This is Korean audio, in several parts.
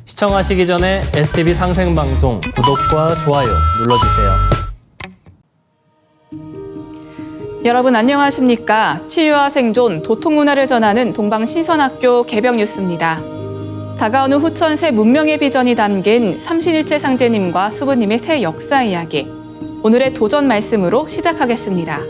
시청하시기 전에 STV 상생방송 구독과 좋아요 눌러주세요. 여러분 안녕하십니까? 치유와 생존, 도통문화를 전하는 동방신선학교 개벽 뉴스입니다. 다가오는 후천 새 문명의 비전이 담긴 삼신일체 상제님과 수부님의 새 역사 이야기. 오늘의 도전 말씀으로 시작하겠습니다.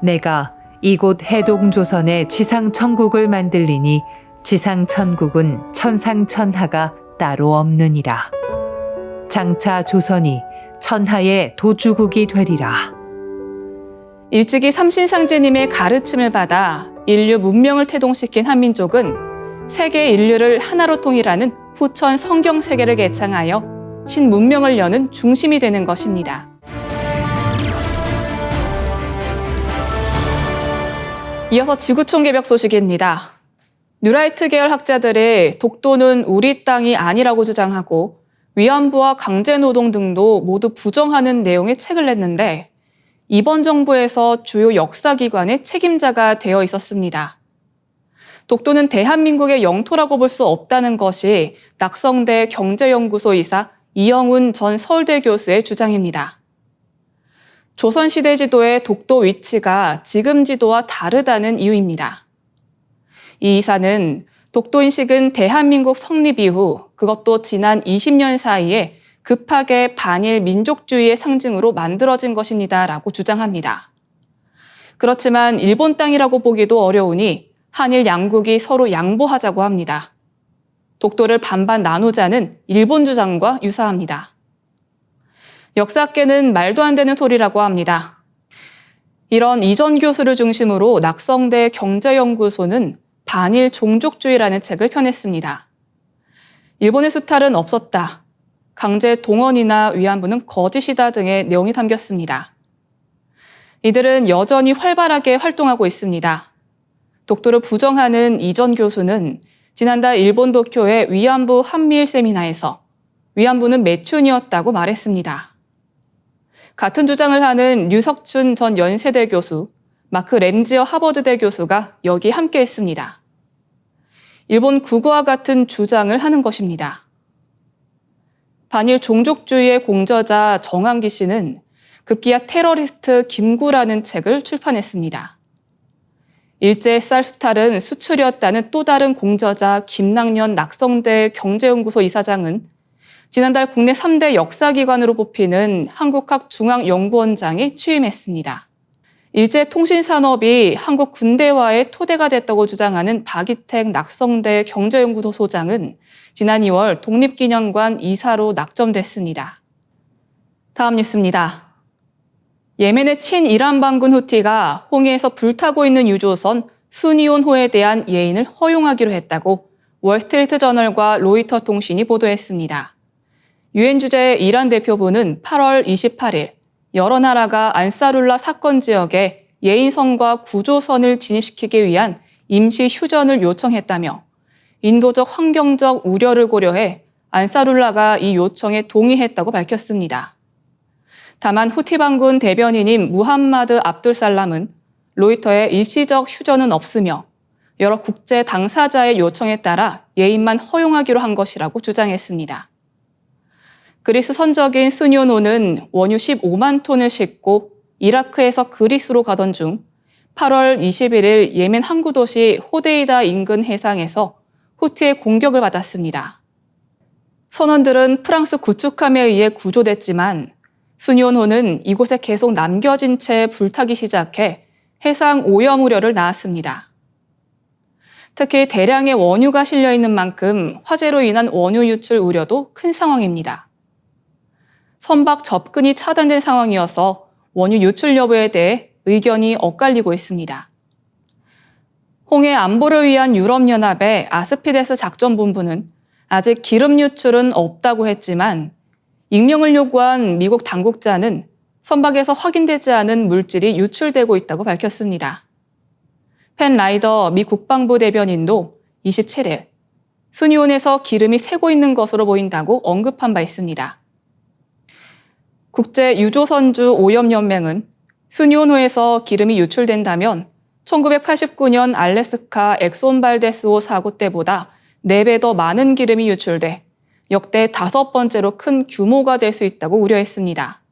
내가 이곳 해동조선에 지상천국을 만들리니 지상천국은 천상천하가 따로 없느니라. 장차 조선이 천하의 도주국이 되리라. 일찍이 삼신상제님의 가르침을 받아 인류 문명을 태동시킨 한민족은 세계 인류를 하나로 통일하는 후천 성경 세계를 개창하여 신문명을 여는 중심이 되는 것입니다. 이어서 지구촌 개벽 소식입니다. 뉴라이트 계열 학자들이 독도는 우리 땅이 아니라고 주장하고 위안부와 강제노동 등도 모두 부정하는 내용의 책을 냈는데 이번 정부에서 주요 역사기관의 책임자가 되어 있었습니다. 독도는 대한민국의 영토라고 볼 수 없다는 것이 낙성대 경제연구소 이사 이영훈 전 서울대 교수의 주장입니다. 조선시대 지도의 독도 위치가 지금 지도와 다르다는 이유입니다. 이 이사는 독도 인식은 대한민국 성립 이후 그것도 지난 20년 사이에 급하게 반일 민족주의의 상징으로 만들어진 것입니다라고 주장합니다. 그렇지만 일본 땅이라고 보기도 어려우니 한일 양국이 서로 양보하자고 합니다. 독도를 반반 나누자는 일본 주장과 유사합니다. 역사학계는 말도 안 되는 소리라고 합니다. 이런 이전 교수를 중심으로 낙성대 경제연구소는 반일 종족주의라는 책을 펴냈습니다. 일본의 수탈은 없었다. 강제 동원이나 위안부는 거짓이다 등의 내용이 담겼습니다. 이들은 여전히 활발하게 활동하고 있습니다. 독도를 부정하는 이전 교수는 지난달 일본 도쿄의 위안부 한미일 세미나에서 위안부는 매춘이었다고 말했습니다. 같은 주장을 하는 류석춘 전 연세대 교수, 마크 램지어 하버드대 교수가 여기 함께했습니다. 일본 국어와 같은 주장을 하는 것입니다. 반일 종족주의의 공저자 정한기 씨는 급기야 테러리스트 김구라는 책을 출판했습니다. 일제 쌀 수탈은 수출이었다는 또 다른 공저자 김낙년 낙성대 경제연구소 이사장은 지난달 국내 3대 역사기관으로 뽑히는 한국학중앙연구원장에 취임했습니다. 일제통신산업이 한국 군대와의 토대가 됐다고 주장하는 박이택 낙성대 경제연구소 소장은 지난 2월 독립기념관 이사로 낙점됐습니다. 다음 뉴스입니다. 예멘의 친이란 반군 후티가 홍해에서 불타고 있는 유조선 수니온호에 대한 예인을 허용하기로 했다고 월스트리트 저널과 로이터 통신이 보도했습니다. 유엔 주재 이란 대표부는 8월 28일 여러 나라가 안사룰라 사건 지역에 예인선과 구조선을 진입시키기 위한 임시 휴전을 요청했다며 인도적 환경적 우려를 고려해 안사룰라가 이 요청에 동의했다고 밝혔습니다. 다만 후티 반군 대변인인 무함마드 압둘살람은 로이터의 일시적 휴전은 없으며 여러 국제 당사자의 요청에 따라 예인만 허용하기로 한 것이라고 주장했습니다. 그리스 선적인 수니온호는 원유 15만 톤을 싣고 이라크에서 그리스로 가던 중 8월 21일 예멘 항구 도시 호데이다 인근 해상에서 후티의 공격을 받았습니다. 선원들은 프랑스 구축함에 의해 구조됐지만 수니온호는 이곳에 계속 남겨진 채 불타기 시작해 해상 오염 우려를 낳았습니다. 특히 대량의 원유가 실려 있는 만큼 화재로 인한 원유 유출 우려도 큰 상황입니다. 선박 접근이 차단된 상황이어서 원유 유출 여부에 대해 의견이 엇갈리고 있습니다. 홍해 안보를 위한 유럽연합의 아스피데스 작전본부는 아직 기름 유출은 없다고 했지만 익명을 요구한 미국 당국자는 선박에서 확인되지 않은 물질이 유출되고 있다고 밝혔습니다. 펜 라이더 미 국방부 대변인도 27일 수니온에서 기름이 새고 있는 것으로 보인다고 언급한 바 있습니다. 국제 유조선주 오염연맹은 수니온호에서 기름이 유출된다면 1989년 알래스카 엑손 발데스호 사고 때보다 4배 더 많은 기름이 유출돼 역대 5번째로 큰 규모가 될 수 있다고 우려했습니다.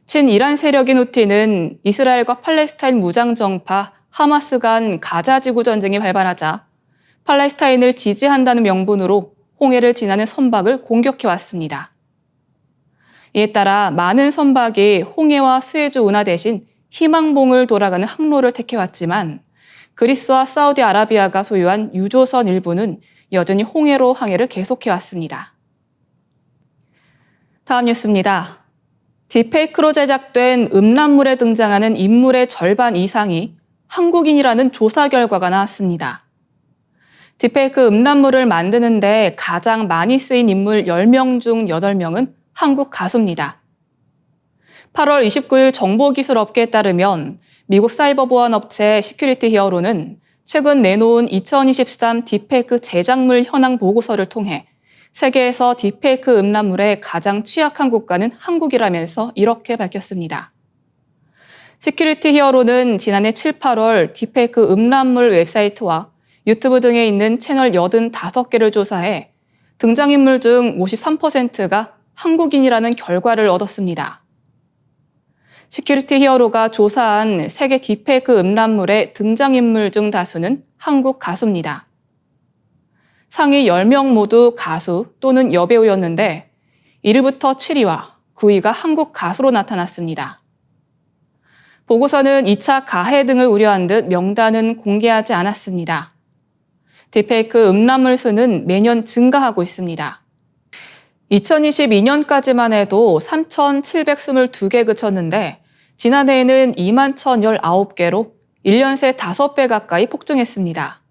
친이란 세력인 후티는 이스라엘과 팔레스타인 무장정파 하마스 간 가자 지구 전쟁이 발발하자 팔레스타인을 지지한다는 명분으로 홍해를 지나는 선박을 공격해왔습니다. 이에 따라 많은 선박이 홍해와 수에즈 운하 대신 희망봉을 돌아가는 항로를 택해왔지만 그리스와 사우디아라비아가 소유한 유조선 일부는 여전히 홍해로 항해를 계속해왔습니다. 다음 뉴스입니다. 딥페이크로 제작된 음란물에 등장하는 인물의 절반 이상이 한국인이라는 조사 결과가 나왔습니다. 딥페이크 음란물을 만드는데 가장 많이 쓰인 인물 10명 중 8명은 한국 가수입니다. 8월 29일 정보기술업계에 따르면 미국 사이버 보안 업체 시큐리티 히어로는 최근 내놓은 2023 딥페이크 제작물 현황 보고서를 통해 세계에서 딥페이크 음란물에 가장 취약한 국가는 한국이라면서 이렇게 밝혔습니다. 시큐리티 히어로는 지난해 7, 8월 딥페이크 음란물 웹사이트와 유튜브 등에 있는 채널 85개를 조사해 등장인물 중 53%가 한국인이라는 결과를 얻었습니다. 시큐리티 히어로가 조사한 세계 딥페이크 음란물의 등장인물 중 다수는 한국 가수입니다. 상위 10명 모두 가수 또는 여배우였는데 1위부터 7위와 9위가 한국 가수로 나타났습니다. 보고서는 2차 가해 등을 우려한 듯 명단은 공개하지 않았습니다. 딥페이크 음란물 수는 매년 증가하고 있습니다. 2022년까지만 해도 3,722개 그쳤는데 지난해에는 21,019개로 1년 새 5배 가까이 폭증했습니다.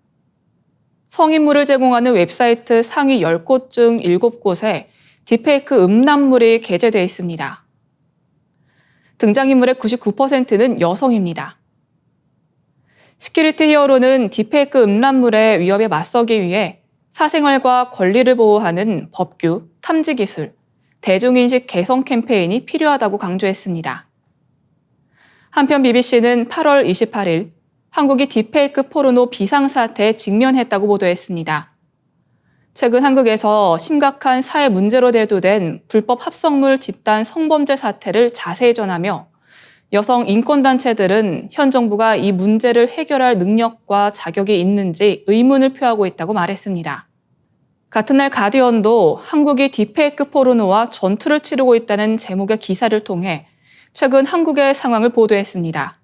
성인물을 제공하는 웹사이트 상위 10곳 중 7곳에 딥페이크 음란물이 게재되어 있습니다. 등장인물의 99%는 여성입니다. 시큐리티 히어로는 딥페이크 음란물의 위협에 맞서기 위해 사생활과 권리를 보호하는 법규, 탐지기술, 대중인식 개선 캠페인이 필요하다고 강조했습니다. 한편 BBC는 8월 28일 한국이 딥페이크 포르노 비상사태에 직면했다고 보도했습니다. 최근 한국에서 심각한 사회 문제로 대두된 불법 합성물 집단 성범죄 사태를 자세히 전하며 여성 인권단체들은 현 정부가 이 문제를 해결할 능력과 자격이 있는지 의문을 표하고 있다고 말했습니다. 같은 날 가디언도 한국이 딥페이크 포르노와 전투를 치르고 있다는 제목의 기사를 통해 최근 한국의 상황을 보도했습니다.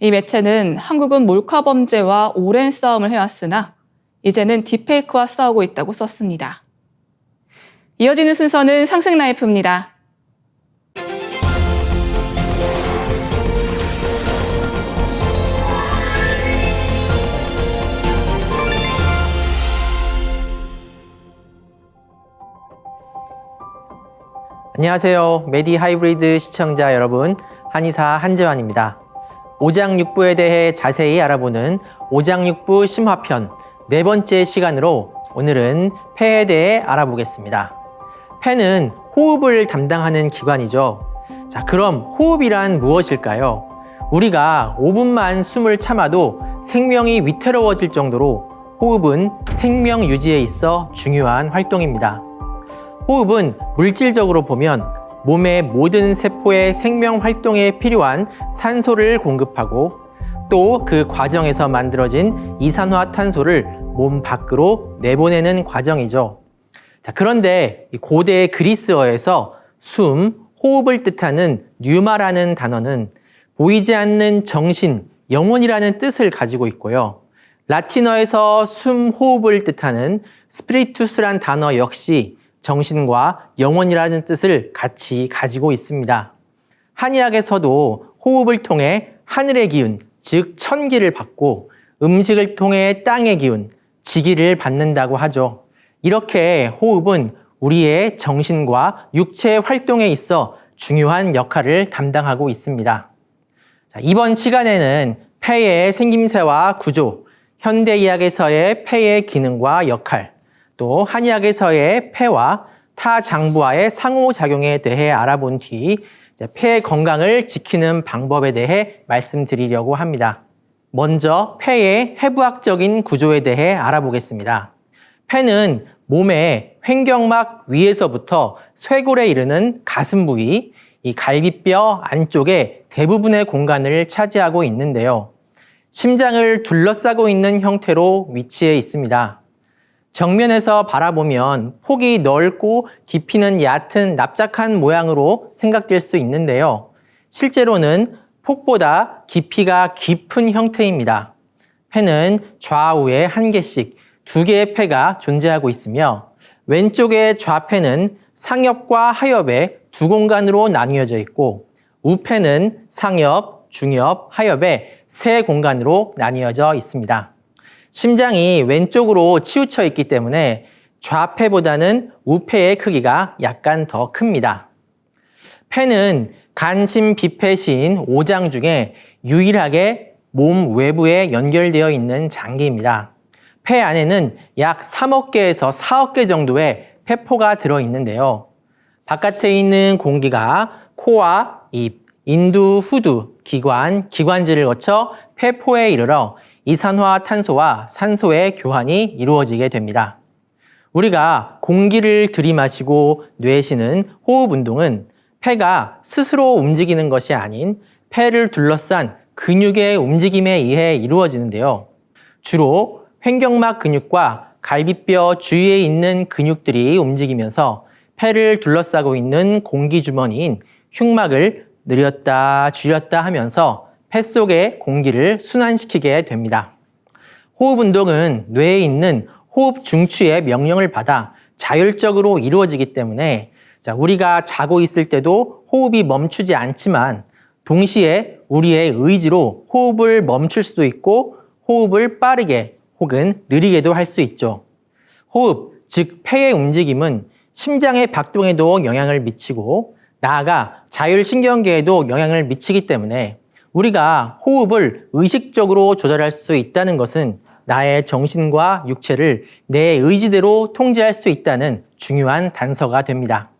이 매체는 한국은 몰카 범죄와 오랜 싸움을 해왔으나 이제는 딥페이크와 싸우고 있다고 썼습니다. 이어지는 순서는 상승라이프입니다. 안녕하세요. 메디 하이브리드 시청자 여러분, 한의사 한재환입니다. 오장육부에 대해 자세히 알아보는 오장육부 심화편 4번째 시간으로 오늘은 폐에 대해 알아보겠습니다. 폐는 호흡을 담당하는 기관이죠. 자, 그럼 호흡이란 무엇일까요? 우리가 5분만 숨을 참아도 생명이 위태로워질 정도로 호흡은 생명 유지에 있어 중요한 활동입니다. 호흡은 물질적으로 보면 몸의 모든 세포의 생명 활동에 필요한 산소를 공급하고 또 그 과정에서 만들어진 이산화탄소를 몸 밖으로 내보내는 과정이죠. 자, 그런데 고대 그리스어에서 숨, 호흡을 뜻하는 뉴마라는 단어는 보이지 않는 정신, 영혼이라는 뜻을 가지고 있고요. 라틴어에서 숨, 호흡을 뜻하는 스피리투스란 단어 역시 정신과 영혼이라는 뜻을 같이 가지고 있습니다. 한의학에서도 호흡을 통해 하늘의 기운, 즉 천기를 받고 음식을 통해 땅의 기운, 지기를 받는다고 하죠. 이렇게 호흡은 우리의 정신과 육체의 활동에 있어 중요한 역할을 담당하고 있습니다. 자, 이번 시간에는 폐의 생김새와 구조, 현대의학에서의 폐의 기능과 역할, 또 한의학에서의 폐와 타 장부와의 상호작용에 대해 알아본 뒤 폐의 건강을 지키는 방법에 대해 말씀드리려고 합니다. 먼저 폐의 해부학적인 구조에 대해 알아보겠습니다. 폐는 몸의 횡격막 위에서부터 쇄골에 이르는 가슴 부위, 이 갈비뼈 안쪽에 대부분의 공간을 차지하고 있는데요. 심장을 둘러싸고 있는 형태로 위치해 있습니다. 정면에서 바라보면 폭이 넓고 깊이는 얕은 납작한 모양으로 생각될 수 있는데요. 실제로는 폭보다 깊이가 깊은 형태입니다. 폐는 좌우에 한 개씩 2개의 폐가 존재하고 있으며 왼쪽의 좌폐는 상엽과 하엽의 두 공간으로 나뉘어져 있고 우폐는 상엽, 중엽, 하엽의 세 공간으로 나뉘어져 있습니다. 심장이 왼쪽으로 치우쳐 있기 때문에 좌폐보다는 우폐의 크기가 약간 더 큽니다. 폐는 간심비폐시인 5장 중에 유일하게 몸 외부에 연결되어 있는 장기입니다. 폐 안에는 약 3억 개에서 4억 개 정도의 폐포가 들어있는데요. 바깥에 있는 공기가 코와 입, 인두, 후두, 기관, 기관지를 거쳐 폐포에 이르러 이산화탄소와 산소의 교환이 이루어지게 됩니다. 우리가 공기를 들이마시고 내쉬는 호흡 운동은 폐가 스스로 움직이는 것이 아닌 폐를 둘러싼 근육의 움직임에 의해 이루어지는데요. 주로 횡격막 근육과 갈비뼈 주위에 있는 근육들이 움직이면서 폐를 둘러싸고 있는 공기주머니인 흉막을 늘렸다 줄였다 하면서 폐 속의 공기를 순환시키게 됩니다. 호흡 운동은 뇌에 있는 호흡 중추의 명령을 받아 자율적으로 이루어지기 때문에 우리가 자고 있을 때도 호흡이 멈추지 않지만 동시에 우리의 의지로 호흡을 멈출 수도 있고 호흡을 빠르게 혹은 느리게도 할 수 있죠. 호흡, 즉 폐의 움직임은 심장의 박동에도 영향을 미치고 나아가 자율신경계에도 영향을 미치기 때문에 우리가 호흡을 의식적으로 조절할 수 있다는 것은 나의 정신과 육체를 내 의지대로 통제할 수 있다는 중요한 단서가 됩니다.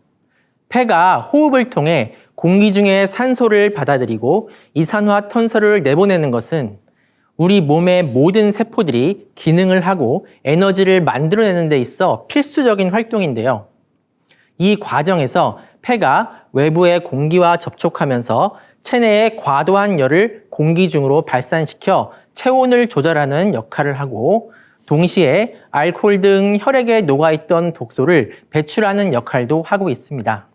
폐가 호흡을 통해 공기 중에 산소를 받아들이고 이산화탄소를 내보내는 것은 우리 몸의 모든 세포들이 기능을 하고 에너지를 만들어내는 데 있어 필수적인 활동인데요. 이 과정에서 폐가 외부의 공기와 접촉하면서 체내의 과도한 열을 공기 중으로 발산시켜 체온을 조절하는 역할을 하고 동시에 알코올 등 혈액에 녹아있던 독소를 배출하는 역할도 하고 있습니다.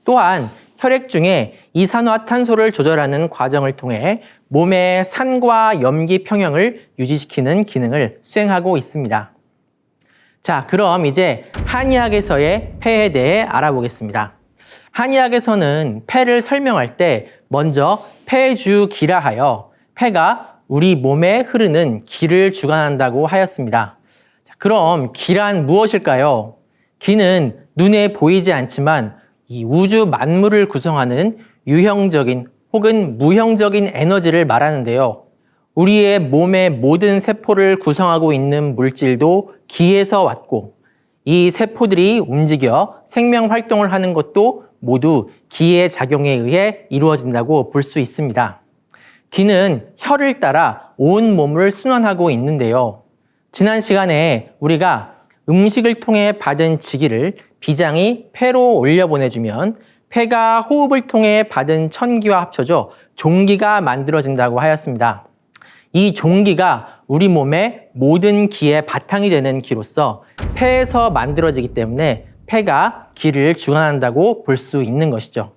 또한 혈액 중에 이산화탄소를 조절하는 과정을 통해 몸의 산과 염기 평형을 유지시키는 기능을 수행하고 있습니다. 자, 그럼 이제 한의학에서의 폐에 대해 알아보겠습니다. 한의학에서는 폐를 설명할 때 먼저 폐주기라 하여 폐가 우리 몸에 흐르는 기를 주관한다고 하였습니다. 자, 그럼 기란 무엇일까요? 기는 눈에 보이지 않지만 이 우주 만물을 구성하는 유형적인 혹은 무형적인 에너지를 말하는데요. 우리의 몸의 모든 세포를 구성하고 있는 물질도 기에서 왔고 이 세포들이 움직여 생명 활동을 하는 것도 모두 기의 작용에 의해 이루어진다고 볼 수 있습니다. 기는 혈을 따라 온 몸을 순환하고 있는데요. 지난 시간에 우리가 음식을 통해 받은 지기를 비장이 폐로 올려보내주면 폐가 호흡을 통해 받은 천기와 합쳐져 종기가 만들어진다고 하였습니다. 이 종기가 우리 몸의 모든 기의 바탕이 되는 기로서 폐에서 만들어지기 때문에 폐가 기를 주관한다고 볼 수 있는 것이죠.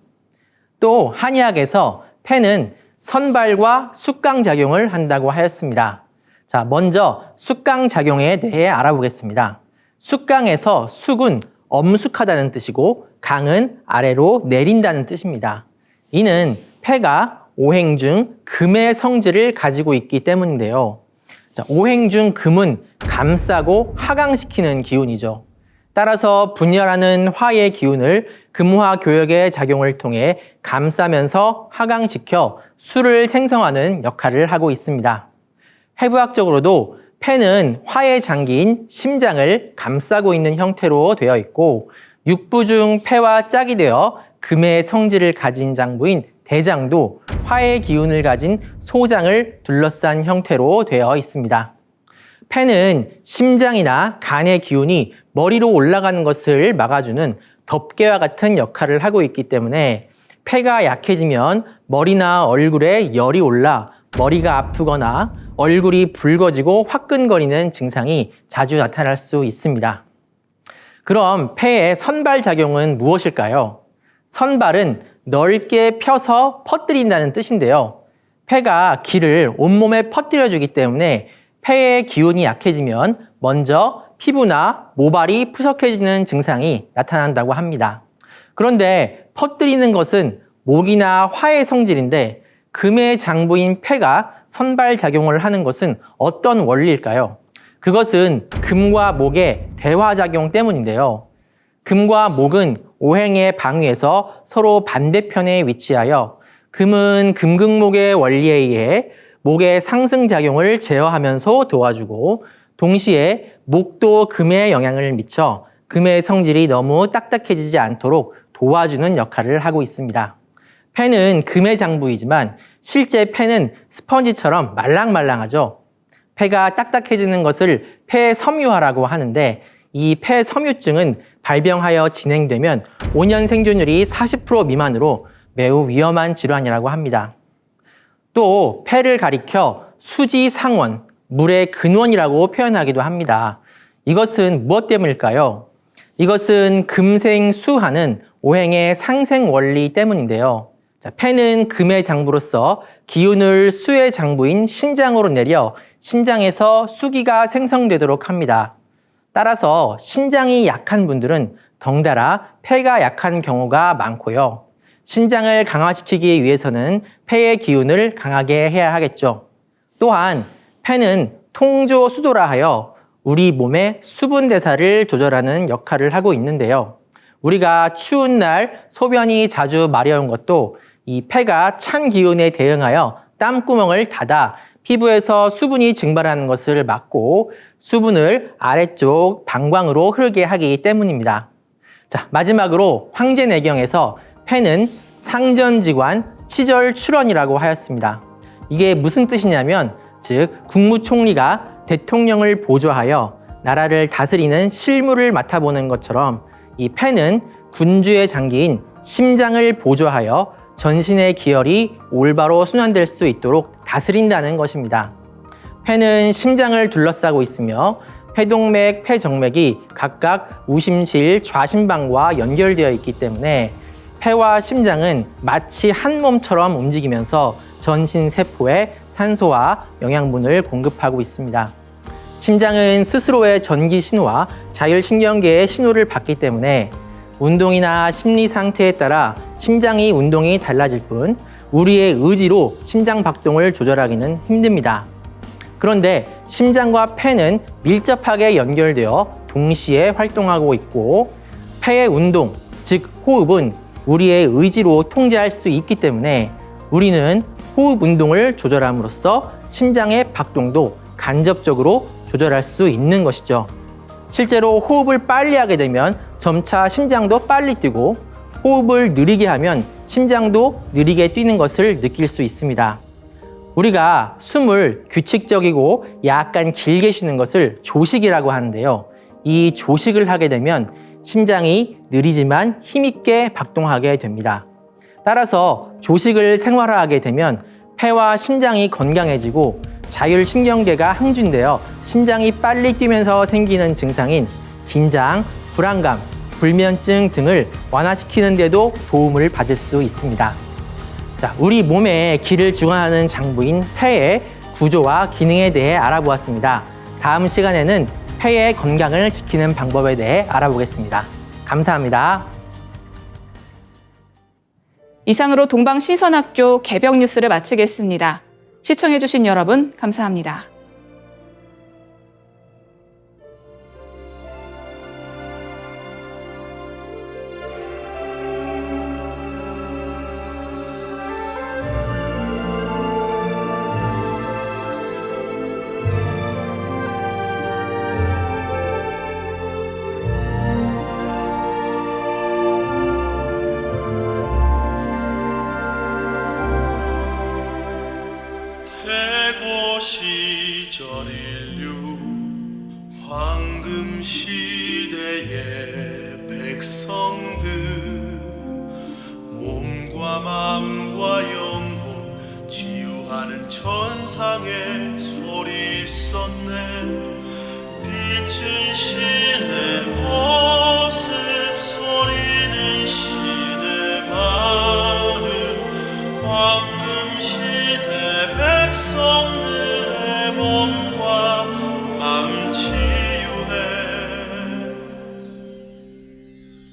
또 한의학에서 폐는 선발과 숙강작용을 한다고 하였습니다. 자, 먼저 숙강작용에 대해 알아보겠습니다. 숙강에서 숙은 엄숙하다는 뜻이고 강은 아래로 내린다는 뜻입니다. 이는 폐가 오행 중 금의 성질을 가지고 있기 때문인데요. 자, 오행 중 금은 감싸고 하강시키는 기운이죠. 따라서 분열하는 화의 기운을 금화 교역의 작용을 통해 감싸면서 하강시켜 수를 생성하는 역할을 하고 있습니다. 해부학적으로도 폐는 화의 장기인 심장을 감싸고 있는 형태로 되어 있고 육부 중 폐와 짝이 되어 금의 성질을 가진 장부인 대장도 화의 기운을 가진 소장을 둘러싼 형태로 되어 있습니다. 폐는 심장이나 간의 기운이 머리로 올라가는 것을 막아주는 덮개와 같은 역할을 하고 있기 때문에 폐가 약해지면 머리나 얼굴에 열이 올라 머리가 아프거나 얼굴이 붉어지고 화끈거리는 증상이 자주 나타날 수 있습니다. 그럼 폐의 선발작용은 무엇일까요? 선발은 넓게 펴서 퍼뜨린다는 뜻인데요. 폐가 기를 온몸에 퍼뜨려주기 때문에 폐의 기운이 약해지면 먼저 피부나 모발이 푸석해지는 증상이 나타난다고 합니다. 그런데 퍼뜨리는 것은 목이나 화의 성질인데 금의 장부인 폐가 선발작용을 하는 것은 어떤 원리일까요? 그것은 금과 목의 대화작용 때문인데요. 금과 목은 오행의 방위에서 서로 반대편에 위치하여 금은 금극목의 원리에 의해 목의 상승작용을 제어하면서 도와주고 동시에 목도 금에 영향을 미쳐 금의 성질이 너무 딱딱해지지 않도록 도와주는 역할을 하고 있습니다. 폐는 금의 장부이지만 실제 폐는 스펀지처럼 말랑말랑하죠. 폐가 딱딱해지는 것을 폐섬유화라고 하는데 이 폐섬유증은 발병하여 진행되면 5년 생존율이 40% 미만으로 매우 위험한 질환이라고 합니다. 또 폐를 가리켜 수지상원, 물의 근원이라고 표현하기도 합니다. 이것은 무엇 때문일까요? 이것은 금생수하는 오행의 상생 원리 때문인데요. 폐는 금의 장부로서 기운을 수의 장부인 신장으로 내려 신장에서 수기가 생성되도록 합니다. 따라서 신장이 약한 분들은 덩달아 폐가 약한 경우가 많고요. 신장을 강화시키기 위해서는 폐의 기운을 강하게 해야 하겠죠. 또한 폐는 통조수도라 하여 우리 몸의 수분 대사를 조절하는 역할을 하고 있는데요. 우리가 추운 날 소변이 자주 마려운 것도 이 폐가 찬 기운에 대응하여 땀구멍을 닫아 피부에서 수분이 증발하는 것을 막고 수분을 아래쪽 방광으로 흐르게 하기 때문입니다. 자, 마지막으로 황제내경에서 폐는 상전지관 치절출원이라고 하였습니다. 이게 무슨 뜻이냐면 즉 국무총리가 대통령을 보좌하여 나라를 다스리는 실무를 맡아보는 것처럼 이 폐는 군주의 장기인 심장을 보좌하여 전신의 기혈이 올바로 순환될 수 있도록 다스린다는 것입니다. 폐는 심장을 둘러싸고 있으며 폐동맥, 폐정맥이 각각 우심실, 좌심방과 연결되어 있기 때문에 폐와 심장은 마치 한 몸처럼 움직이면서 전신 세포에 산소와 영양분을 공급하고 있습니다. 심장은 스스로의 전기 신호와 자율신경계의 신호를 받기 때문에 운동이나 심리 상태에 따라 심장이 운동이 달라질 뿐 우리의 의지로 심장 박동을 조절하기는 힘듭니다. 그런데 심장과 폐는 밀접하게 연결되어 동시에 활동하고 있고 폐의 운동, 즉 호흡은 우리의 의지로 통제할 수 있기 때문에 우리는 호흡 운동을 조절함으로써 심장의 박동도 간접적으로 조절할 수 있는 것이죠. 실제로 호흡을 빨리 하게 되면 점차 심장도 빨리 뛰고 호흡을 느리게 하면 심장도 느리게 뛰는 것을 느낄 수 있습니다. 우리가 숨을 규칙적이고 약간 길게 쉬는 것을 조식이라고 하는데요. 이 조식을 하게 되면 심장이 느리지만 힘있게 박동하게 됩니다. 따라서 조식을 생활화하게 되면 폐와 심장이 건강해지고 자율신경계가 항준되어 심장이 빨리 뛰면서 생기는 증상인 긴장, 불안감, 불면증 등을 완화시키는 데도 도움을 받을 수 있습니다. 자, 우리 몸의 기를 주관하는 장부인 폐의 구조와 기능에 대해 알아보았습니다. 다음 시간에는 폐의 건강을 지키는 방법에 대해 알아보겠습니다. 감사합니다. 이상으로 동방신선학교 개병 뉴스를 마치겠습니다. 시청해주신 여러분 감사합니다. 대고시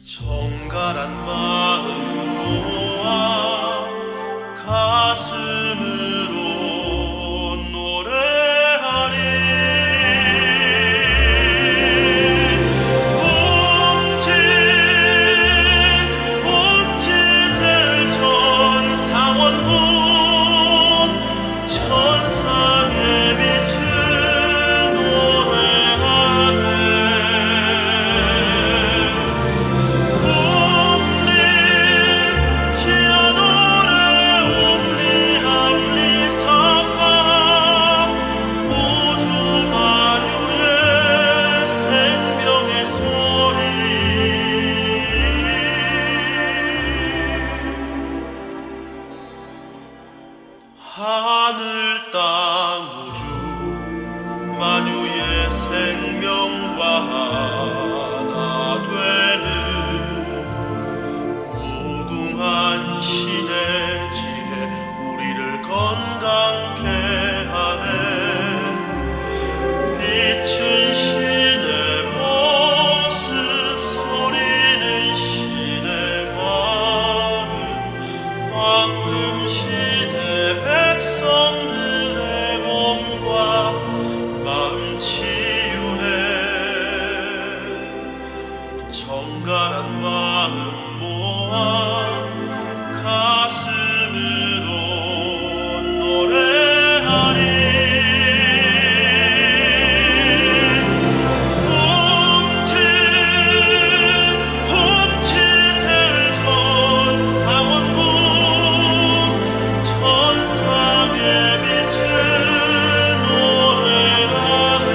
정갈한 마음 모아 가슴으로 노래하리. 옴티될 전상원군 천상의 빛을 노래하네. 옴니 지아노레 옴니 함리 사파 우주 만유의 생명의 소리. 하늘 땅 우주 만유의 생명과 하나 되는 무궁한 신의 지혜 우리를 건강케 하네. 빛은 신의 모습 소리는 신의 마음 황금 시대 백성들의 몸과 마음 치유해. 정갈한 마음 모아 가슴으로 노래하리. 홈티될 전상원군 천상의 빛을 노래하네.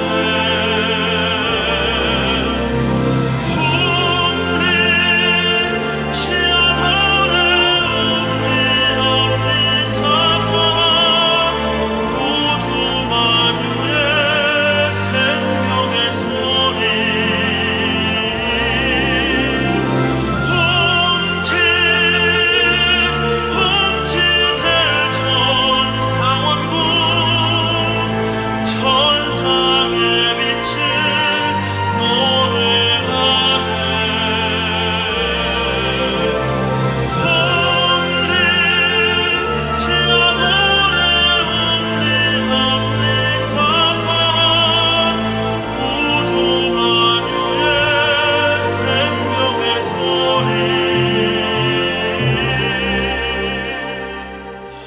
옴니 지아노레 옴니 함리 사파 우주 만유의 생명의 소리. 홈티될 전상원군 천상의 빛을 노래하네. 옴니 지아노레 옴니 함리 사파 우주 만유의 생명의 소리.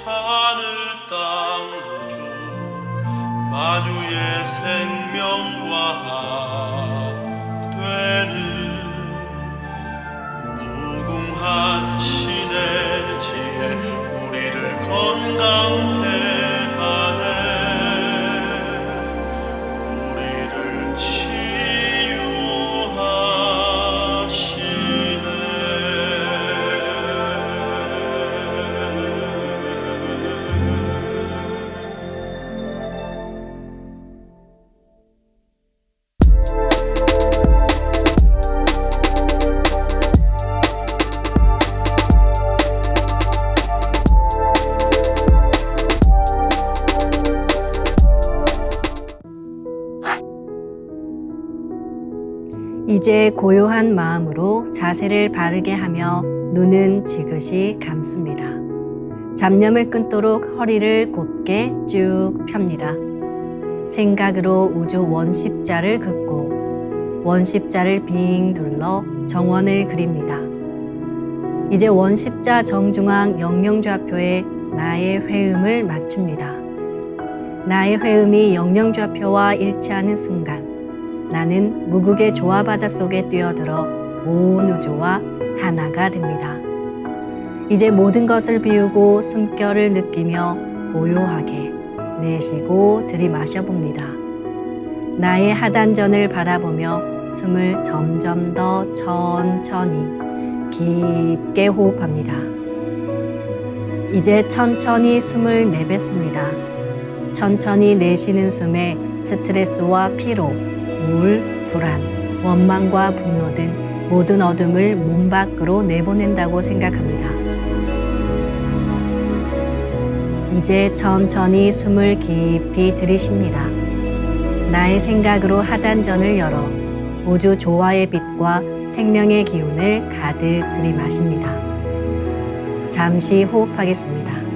하늘 땅 우주 만유의 생명과 되는 무궁한 신의 지혜 우리를 건강케 하네. 우리를 이제 고요한 마음으로 자세를 바르게 하며 눈은 지그시 감습니다. 잡념을 끊도록 허리를 곧게 쭉 펴니다. 생각으로 우주 원십자를 긋고 원십자를 빙 둘러 정원을 그립니다. 이제 원십자 정중앙 영영좌표에 나의 회음을 맞춥니다. 나의 회음이 영영좌표와 일치하는 순간 나는 무국의 조화바다 속에 뛰어들어 온 우주와 하나가 됩니다. 이제 모든 것을 비우고 숨결을 느끼며 고요하게 내쉬고 들이마셔 봅니다. 나의 하단전을 바라보며 숨을 점점 더 천천히 깊게 호흡합니다. 이제 천천히 숨을 내뱉습니다. 천천히 내쉬는 숨에 스트레스와 피로, 우울, 불안, 원망과 분노 등 모든 어둠을 몸 밖으로 내보낸다고 생각합니다. 이제 천천히 숨을 깊이 들이쉽니다. 나의 생각으로 하단전을 열어 우주 조화의 빛과 생명의 기운을 가득 들이마십니다. 잠시 호흡하겠습니다.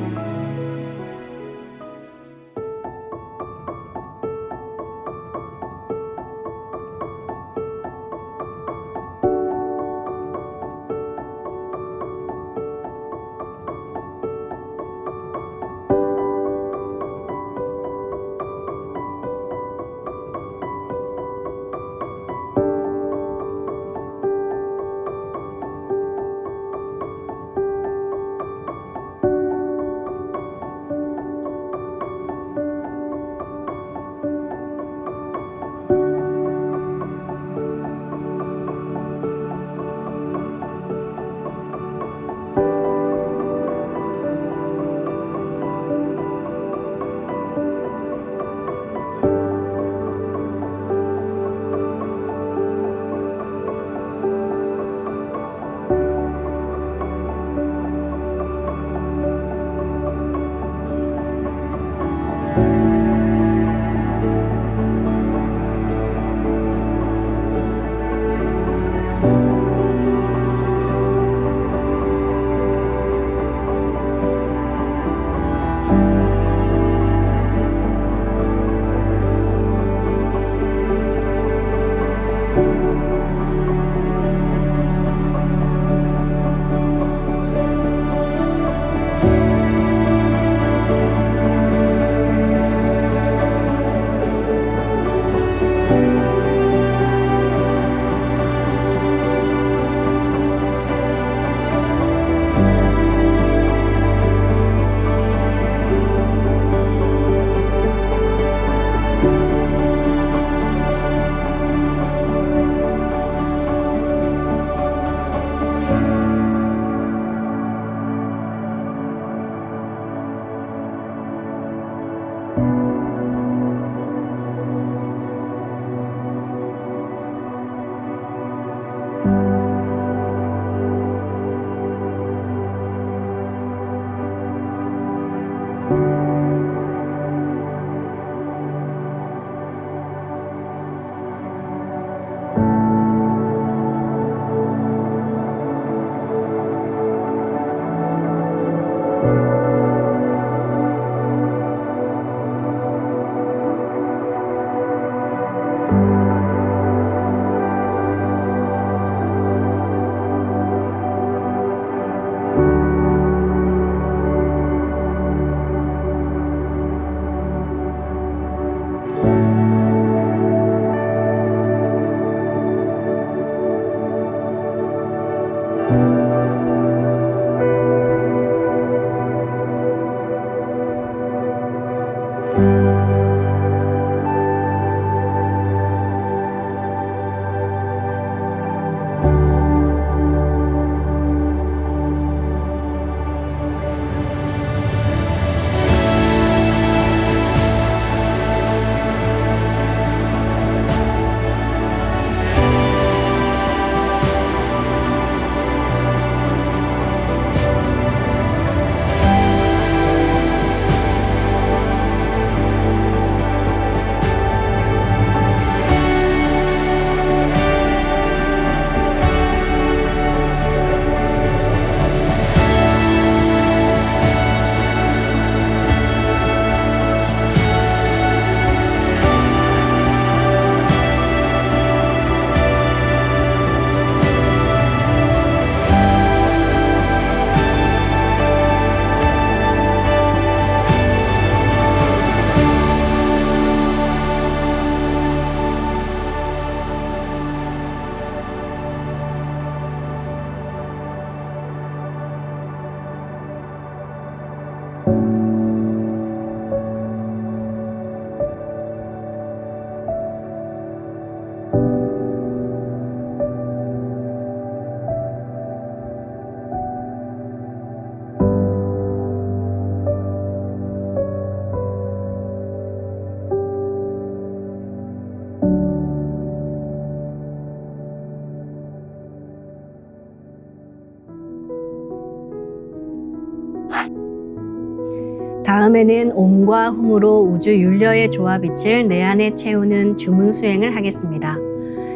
다음에는 옴과 훔으로 우주 윤려의 조화빛을 내 안에 채우는 주문 수행을 하겠습니다.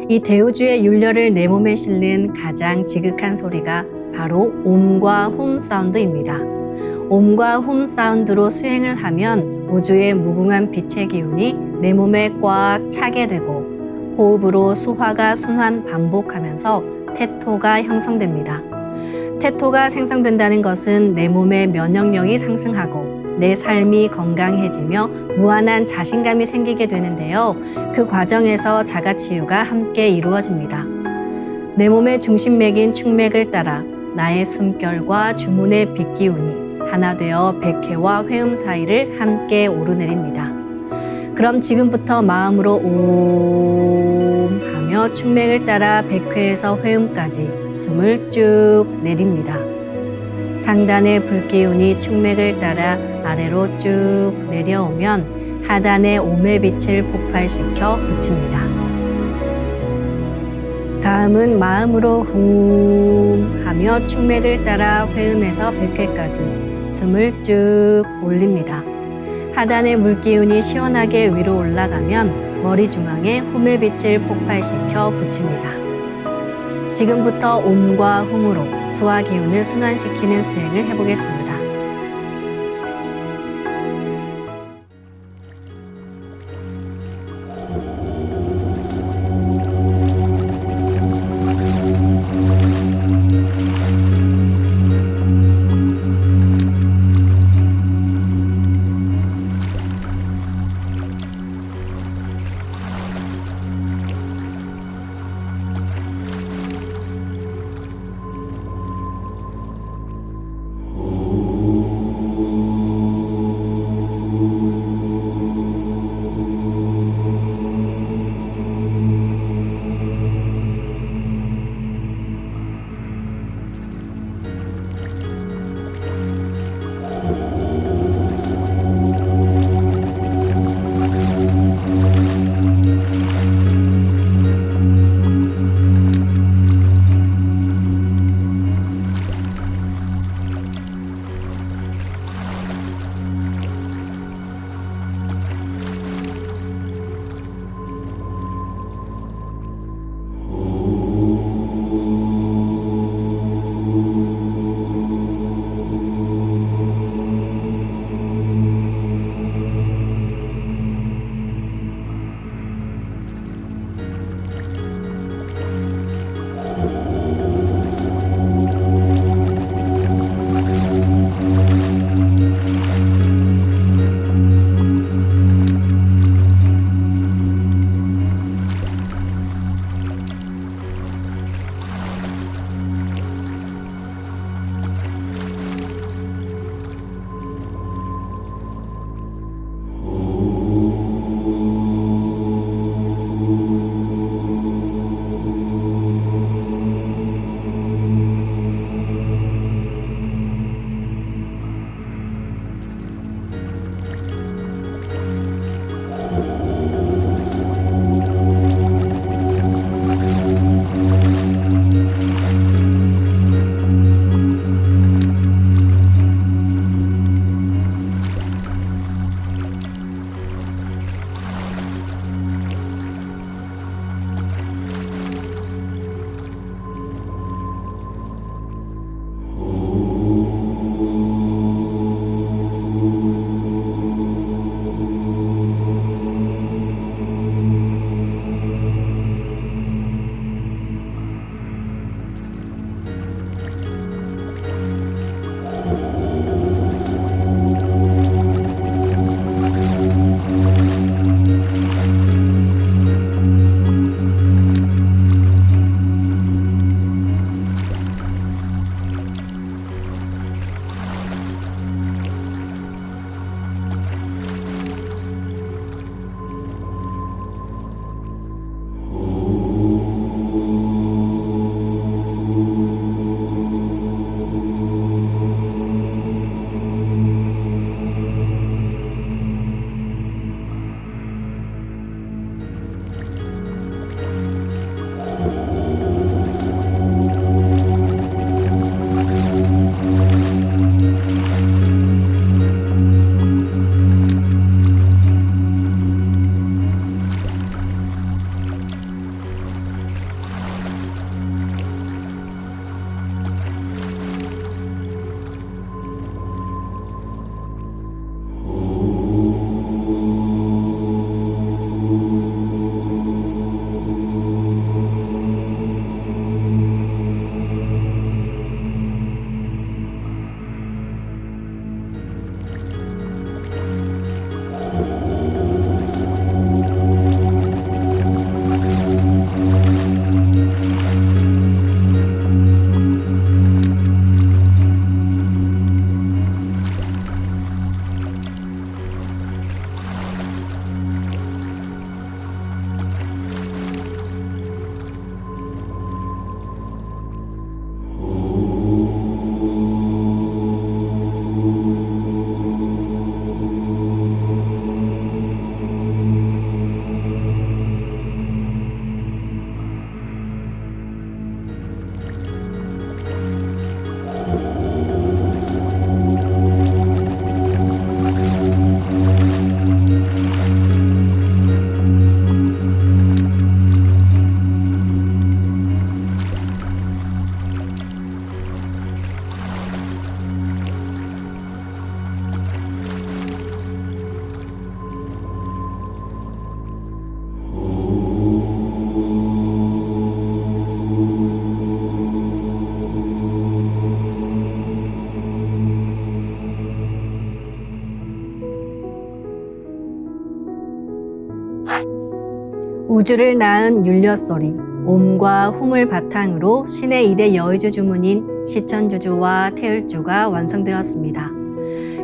이 대우주의 윤려를 내 몸에 실는 가장 지극한 소리가 바로 옴과 훔 사운드입니다. 옴과 훔 사운드로 수행을 하면 우주의 무궁한 빛의 기운이 내 몸에 꽉 차게 되고 호흡으로 수화가 순환 반복하면서 태토가 형성됩니다. 태토가 생성된다는 것은 내 몸의 면역력이 상승하고 내 삶이 건강해지며 무한한 자신감이 생기게 되는데요. 그 과정에서 자가치유가 함께 이루어집니다. 내 몸의 중심맥인 축맥을 따라 나의 숨결과 주문의 빛기운이 하나 되어 백회와 회음 사이를 함께 오르내립니다. 그럼 지금부터 마음으로 옴 하며 축맥을 따라 백회에서 회음까지 숨을 쭉 내립니다. 상단의 불기운이 축맥을 따라 아래로 쭉 내려오면 하단의 옴의 빛을 폭발시켜 붙입니다. 다음은 마음으로 훔 하며 축맥을 따라 회음에서 백회까지 숨을 쭉 올립니다. 하단의 물기운이 시원하게 위로 올라가면 머리 중앙에 홈의 빛을 폭발시켜 붙입니다. 지금부터 옴과 훔으로 소화 기운을 순환시키는 수행을 해보겠습니다. 우주를 낳은 율려소리, 옴과 hum을 바탕으로 신의 2대 여의주 주문인 시천주주와 태율주가 완성되었습니다.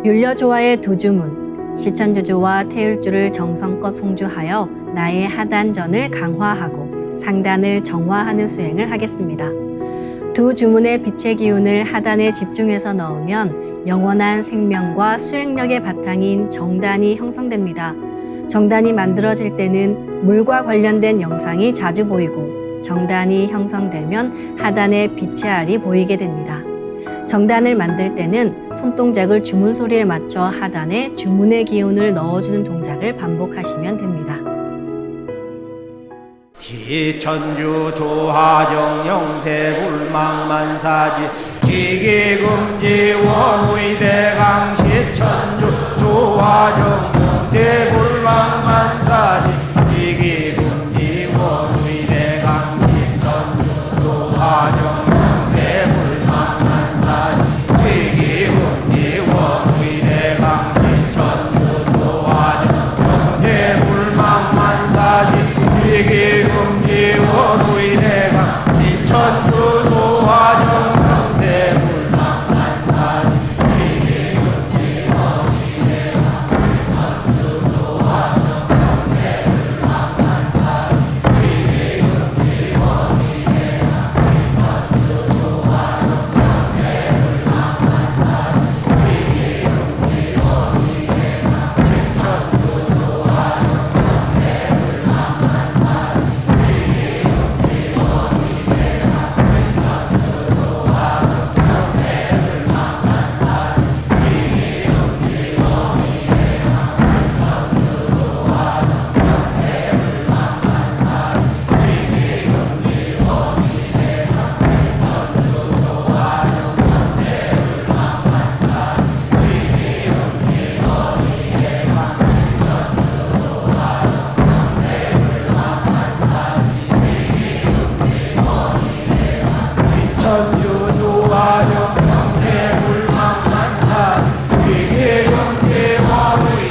율려조화의 두 주문, 시천주주와 태율주를 정성껏 송주하여 나의 하단전을 강화하고 상단을 정화하는 수행을 하겠습니다. 두 주문의 빛의 기운을 하단에 집중해서 넣으면 영원한 생명과 수행력의 바탕인 정단이 형성됩니다. 정단이 만들어질 때는 물과 관련된 영상이 자주 보이고 정단이 형성되면 하단에 빛의 알이 보이게 됩니다. 정단을 만들 때는 손동작을 주문 소리에 맞춰 하단에 주문의 기운을 넣어주는 동작을 반복하시면 됩니다. 시천주 조하정 영세불망만사지 지기금지 원의대강 시천주 조하정 영세불망만사지 지기금지 원의대강 시천주 조하정 영세불망만사지 지기금지 원의대강 시천주 조하정 영세불망만사지 지기금지 원의대강 시천주 조하정 영세불망만사지 지기금지 원의대강 시천주 조하정 영세불망만사지 지기금지 원의대강 시천주 조하정 영세불망만사지 지기금지 원의대강 시천주 조하정 천주 조화정 영세불망만사지 지기금지 원의대강 시천주 조화정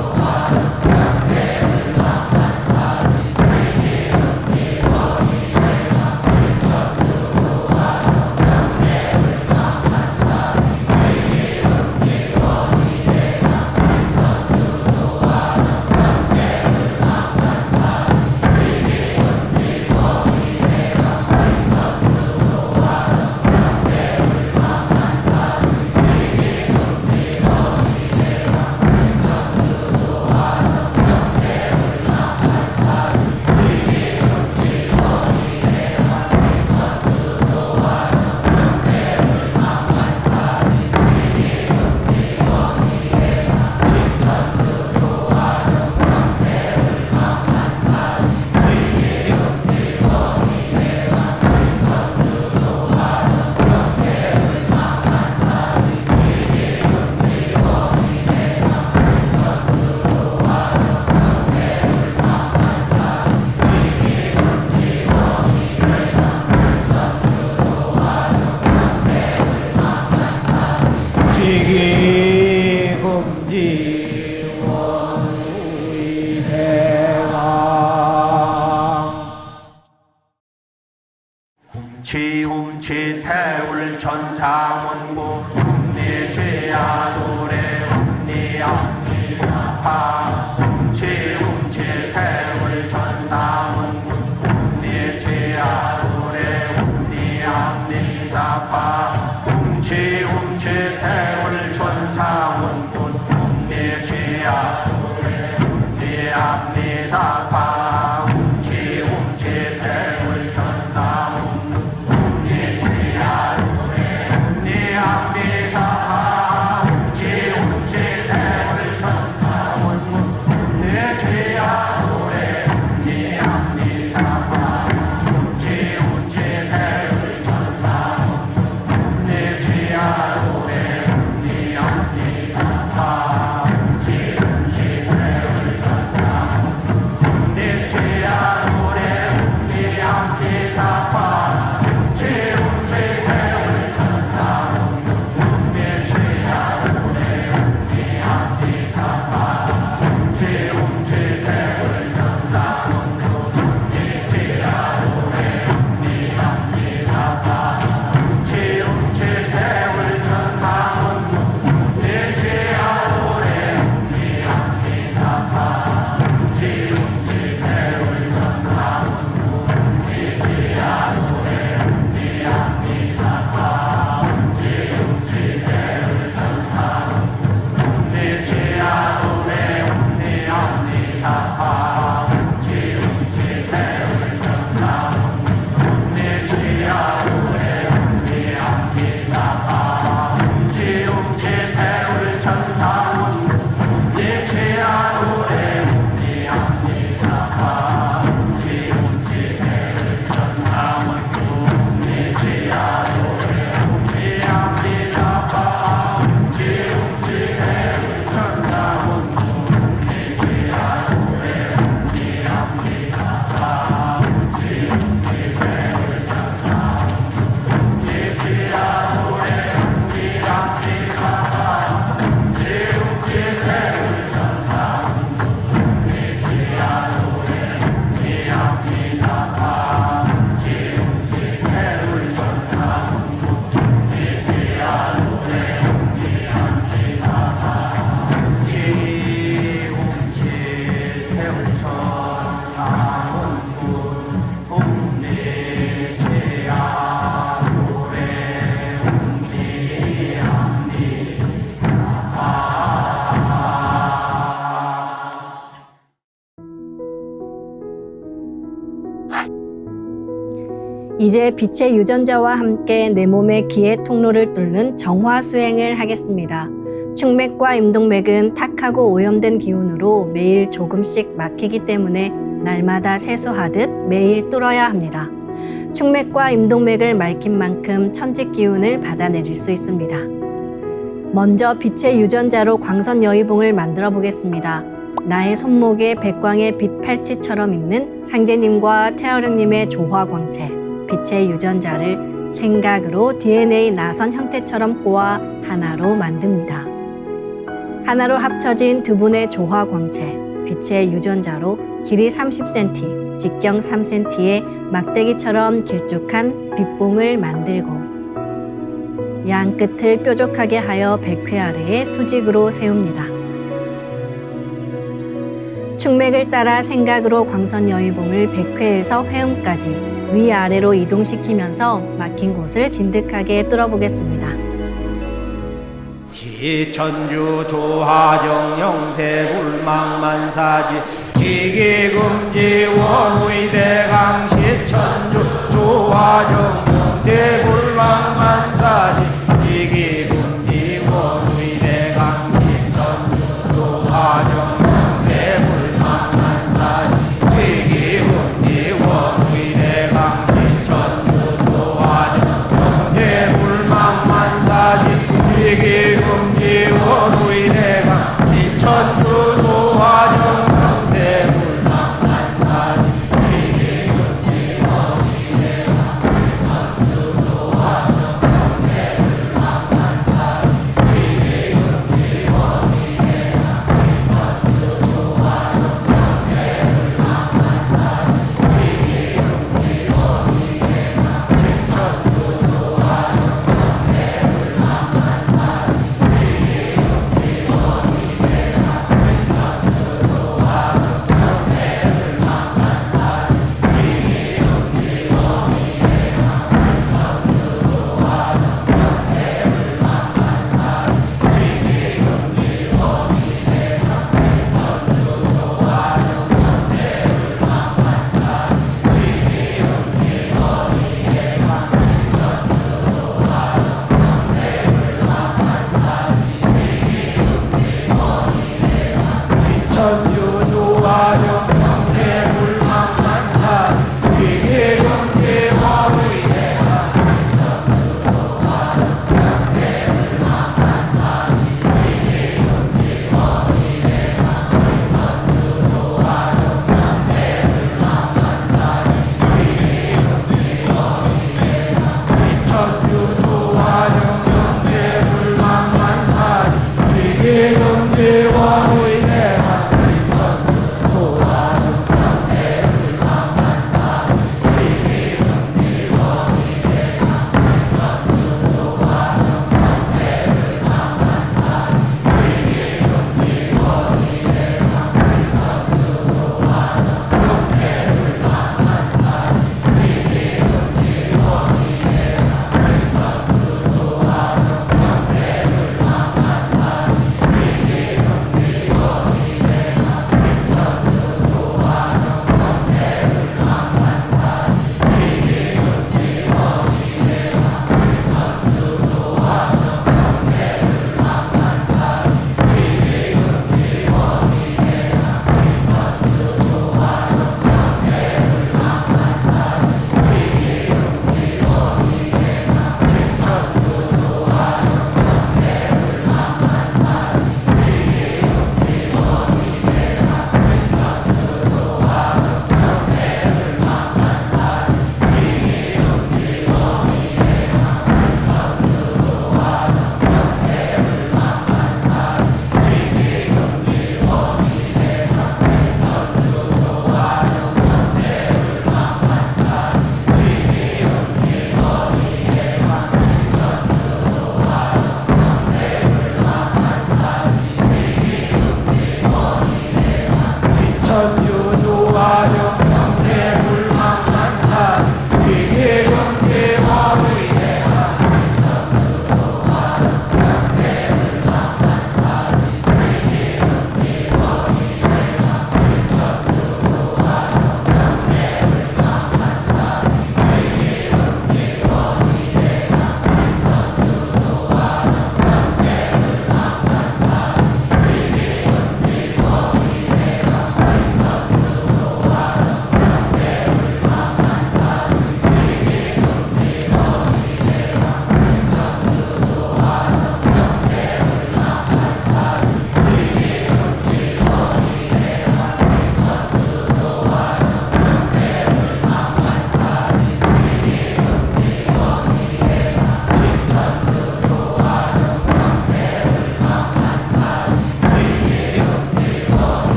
영세불망만사지 지기금지 원의대강 시천주 조화정 영세불망만사지 지기금지 원의대강 시천주 조화정 영세불망만사지 지기금지 원의대강 지기금지 원의대강 지움치 태울 천상원고 움니취야 노래 움니암니사파 지움치 태울 천상원고 움니취야 노래 움니암니사파 지움치 태울 천상원고 움니취야 노래 움니암니사파 지움치 태울 천상원고 움니취야 노래 움니암니사파 지움치 태울 천상원고 움니취야 노래 움니암니사파 지움치 태울 천상원고 이제 빛의 유전자와 함께 내 몸의 기의 통로를 뚫는 정화 수행을 하겠습니다. 충맥과 임동맥은 탁하고 오염된 기운으로 매일 조금씩 막히기 때문에 날마다 세수하듯 매일 뚫어야 합니다. 충맥과 임동맥을 맑힌 만큼 천직 기운을 받아내릴 수 있습니다. 먼저 빛의 유전자로 광선 여의봉을 만들어 보겠습니다. 나의 손목에 백광의 빛 팔찌처럼 있는 상제님과 태어령님의 조화광채, 빛의 유전자를 생각으로 DNA 나선 형태처럼 꼬아 하나로 만듭니다. 하나로 합쳐진 두 분의 조화광채, 빛의 유전자로 길이 30cm, 직경 3cm의 막대기처럼 길쭉한 빛봉을 만들고 양 끝을 뾰족하게 하여 백회 아래에 수직으로 세웁니다. 충맥을 따라 생각으로 광선 여의봉을 백회에서 회음까지 위아래로 이동시키면서 막힌 곳을 진득하게 뚫어보겠습니다. 기천주 조하정 영세 불망만사지 지기금지 원의대강 시천주 조하정 영세 불망만사지 지기금지 원의대강 시천주 조하정 영세 불망만사지 지기금지 원의대강 시천주 조하정 영세 불망만사지 지기금지 원의대강 시천주 조하정 영세 불망만사지 지기금지 원의대강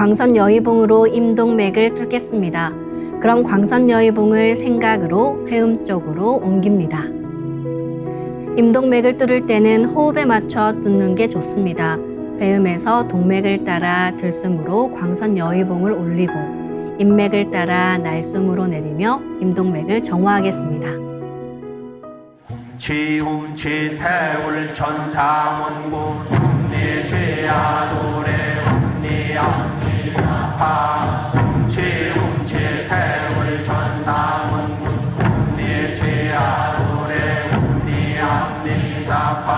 광선 여의봉으로 임동맥을 뚫겠습니다. 그럼 광선 여의봉을 생각으로 회음 쪽으로 옮깁니다. 임동맥을 뚫을 때는 호흡에 맞춰 뚫는 게 좋습니다. 회음에서 동맥을 따라 들숨으로 광선 여의봉을 올리고 인맥을 따라 날숨으로 내리며 임동맥을 정화하겠습니다. 훔치 태울 천사문구 훔니죄야 노래 훔니암니사파 훔치 태울 천사문구 훔니죄야 노래 훔니암니사파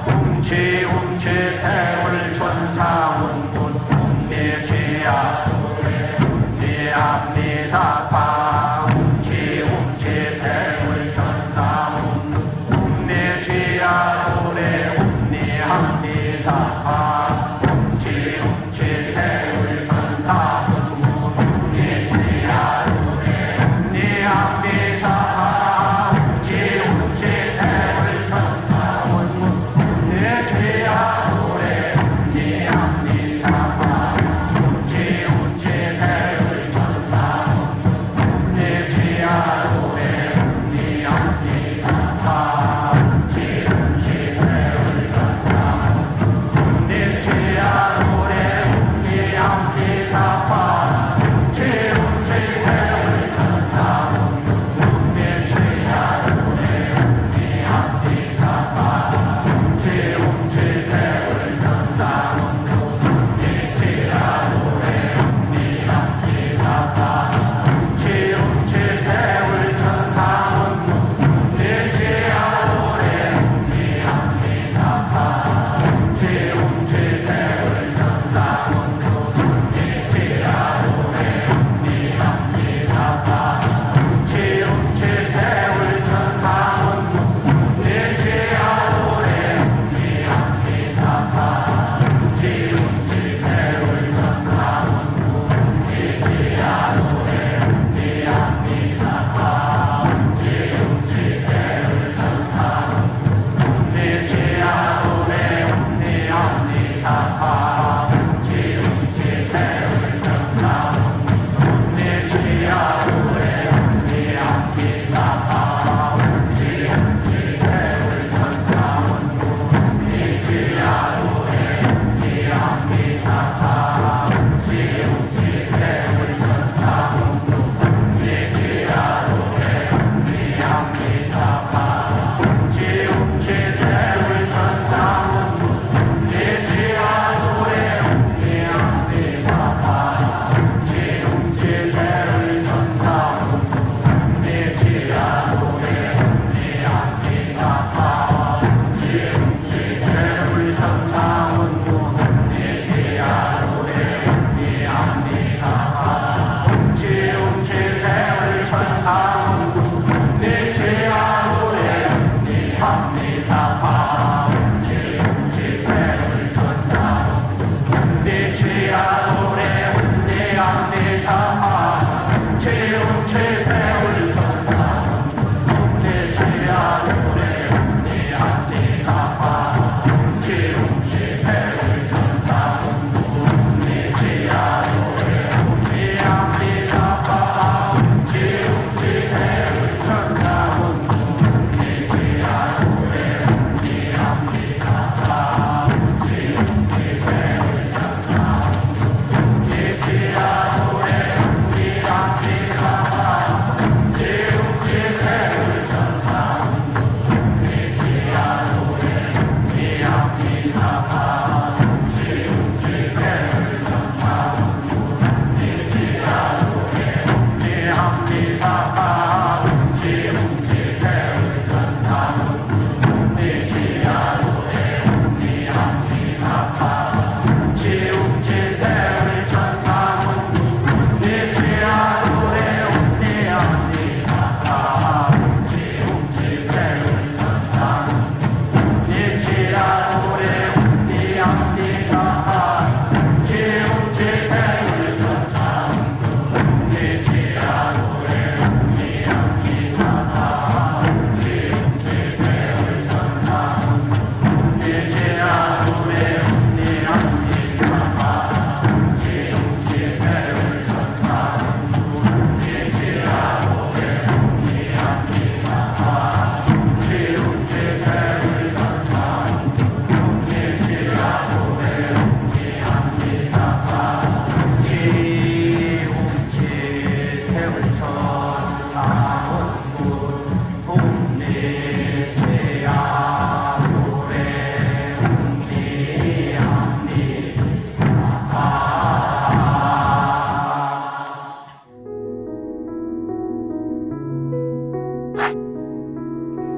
훔치 태울 천사문구 훔니죄야 노래 훔니암니사파 훔치 태울 천사문구 훔니죄야 노래 훔니암니사파 훔치 태울 천사문구 훔니죄야 노래 훔니암니사파 훔치 태울 천사문구 훔니죄야 노래 훔니암니사파 훔치 태울 천사문구 훔니죄야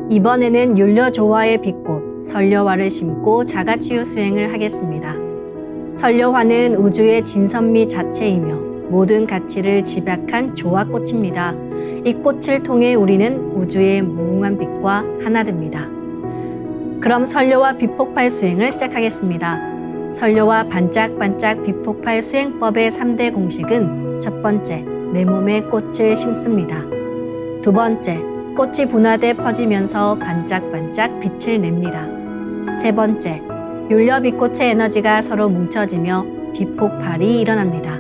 이번에는 율려조화의 빛꽃 설려화를 심고 자가치유 수행을 하겠습니다. 설려화는 우주의 진선미 자체이며 모든 가치를 집약한 조화꽃입니다. 이 꽃을 통해 우리는 우주의 무궁한 빛과 하나 됩니다. 그럼 설려화 빛폭발 수행을 시작하겠습니다. 설려화 반짝반짝 빛폭발 수행법의 3대 공식은 첫 번째, 내 몸에 꽃을 심습니다. 두 번째, 꽃이 분화돼 퍼지면서 반짝반짝 빛을 냅니다. 세 번째, 율려 빛꽃의 에너지가 서로 뭉쳐지며 빛폭발이 일어납니다.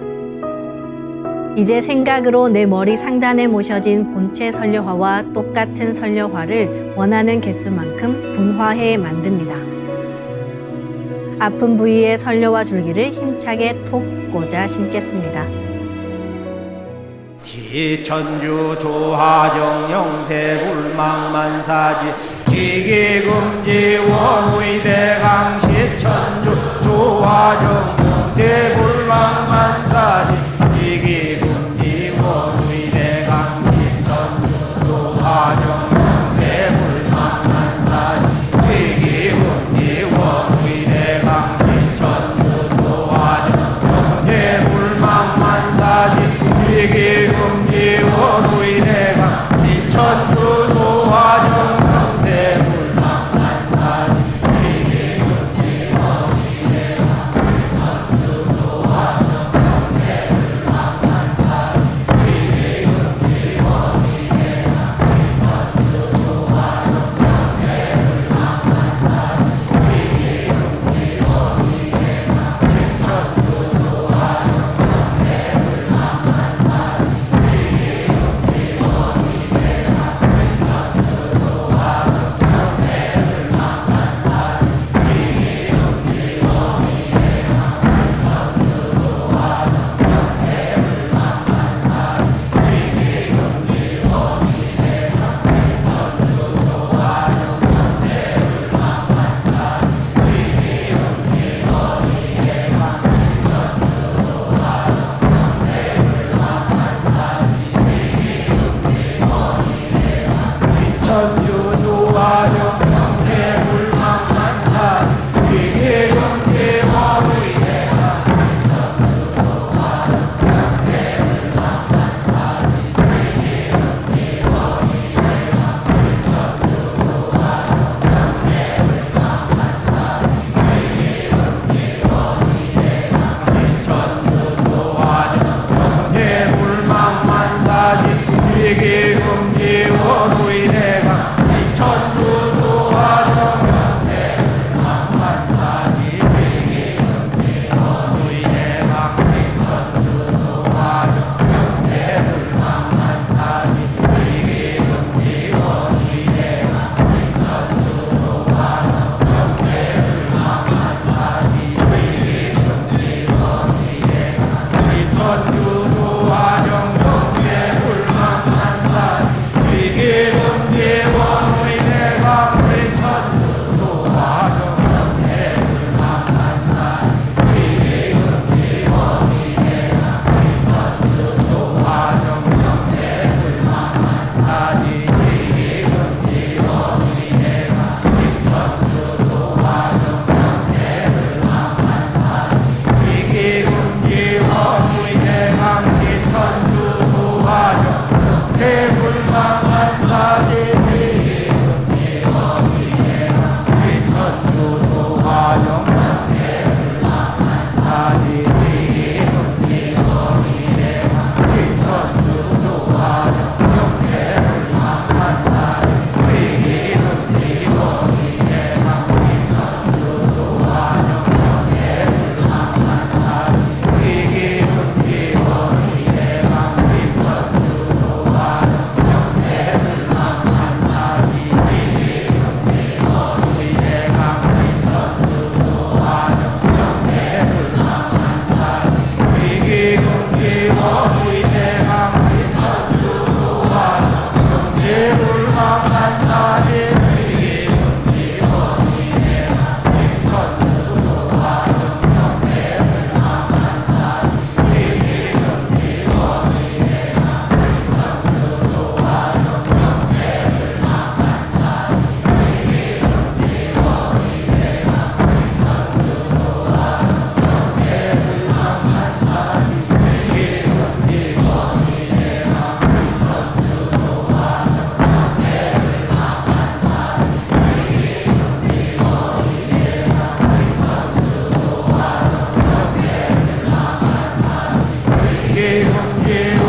이제 생각으로 내 머리 상단에 모셔진 본체 설려화와 똑같은 설려화를 원하는 개수만큼 분화해 만듭니다. 아픈 부위에 설려화 줄기를 힘차게 톡 꽂아 심겠습니다. 기천주 조하정 영세불망만사지 지기금지 원의대강 시천주 조하정 영세불망만사지 지기금지 원의대강 시천주 조하정 영세불망만사지 지기금지 원의대강 시천주 조하정 영세불망만사지 지기금지 원의대강 시천주 조하정 영세불망만사지 지기금지 원의대강 시천주 조하정 영세불망만사지 지기금지 원의대강 시천주 조하정 영세불망만사지 지기금지 원의대강 시천주 조하정 영세불망만사지 지기금지 원의대강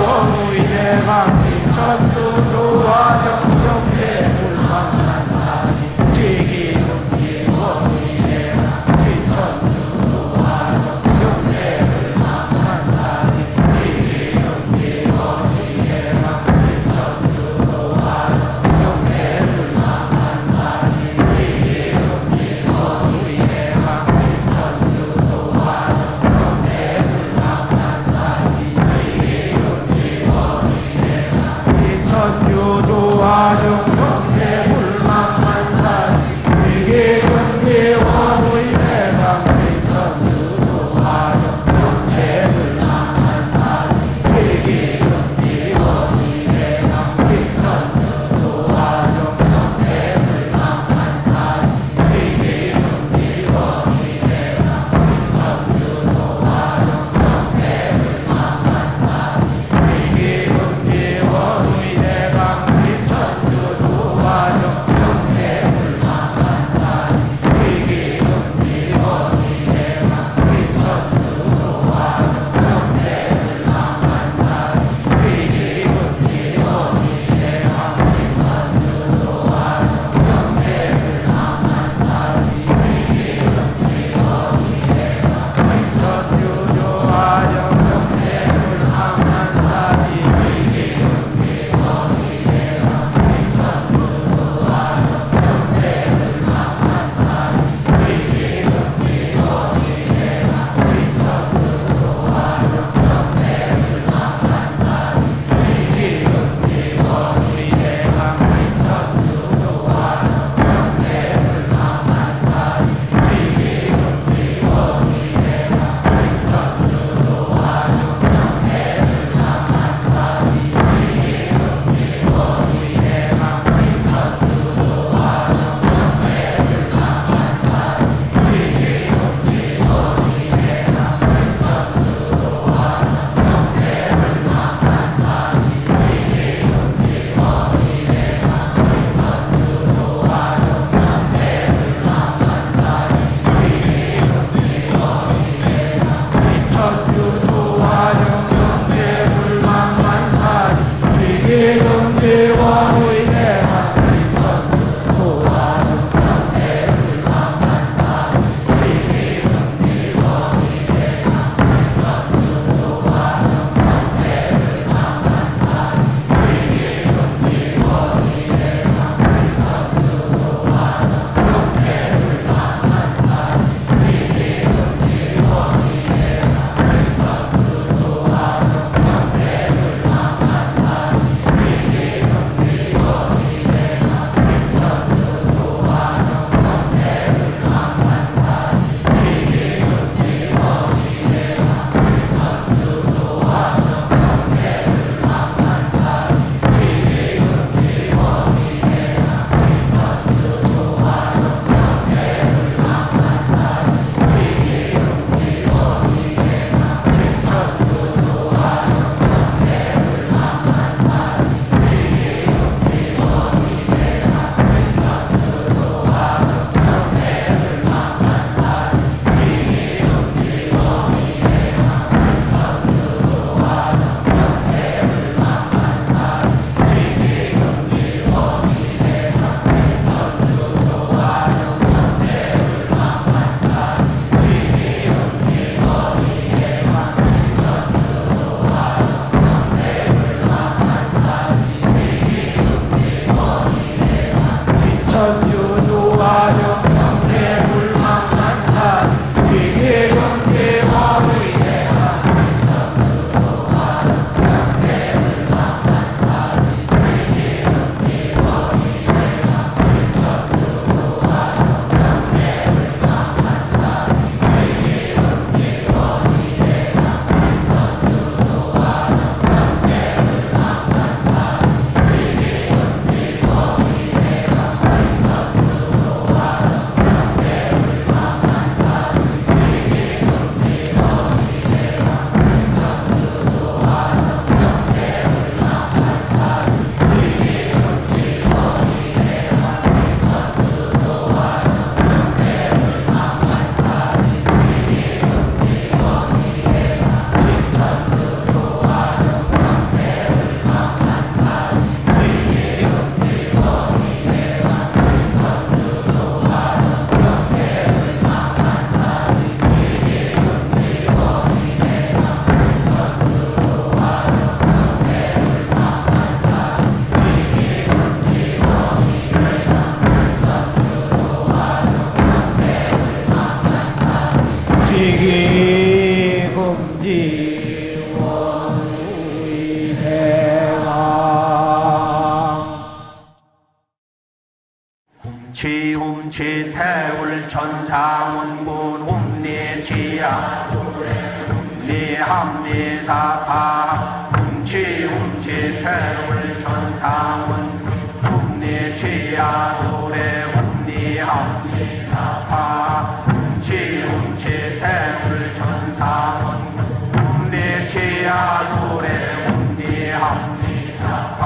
원우이 대망시 천두조화 정경세 불만만사지 지기운기 원우이 대망시 천두조화 정경세 불만만사지 지기운기 원우이 대망시 천두조화 정경세 불만만사지 지기운기 원우이 대망시 천두조화 정경세 불만만사지 천유조화 정경세 불 훔치 태울 천상운군 훔리지야 훔리합리사파 훔치 태울 천상운 훔리지야 노래 훔리합리사파 훔치 태울 천상운 훔리지야 노래 훔리합리사파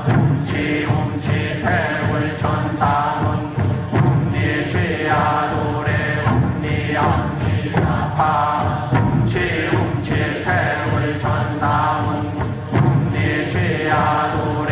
훔치 태울 천상운 훔리지야 노래 훔리합리사파 훔치 태울 천상운 훔리지야 노래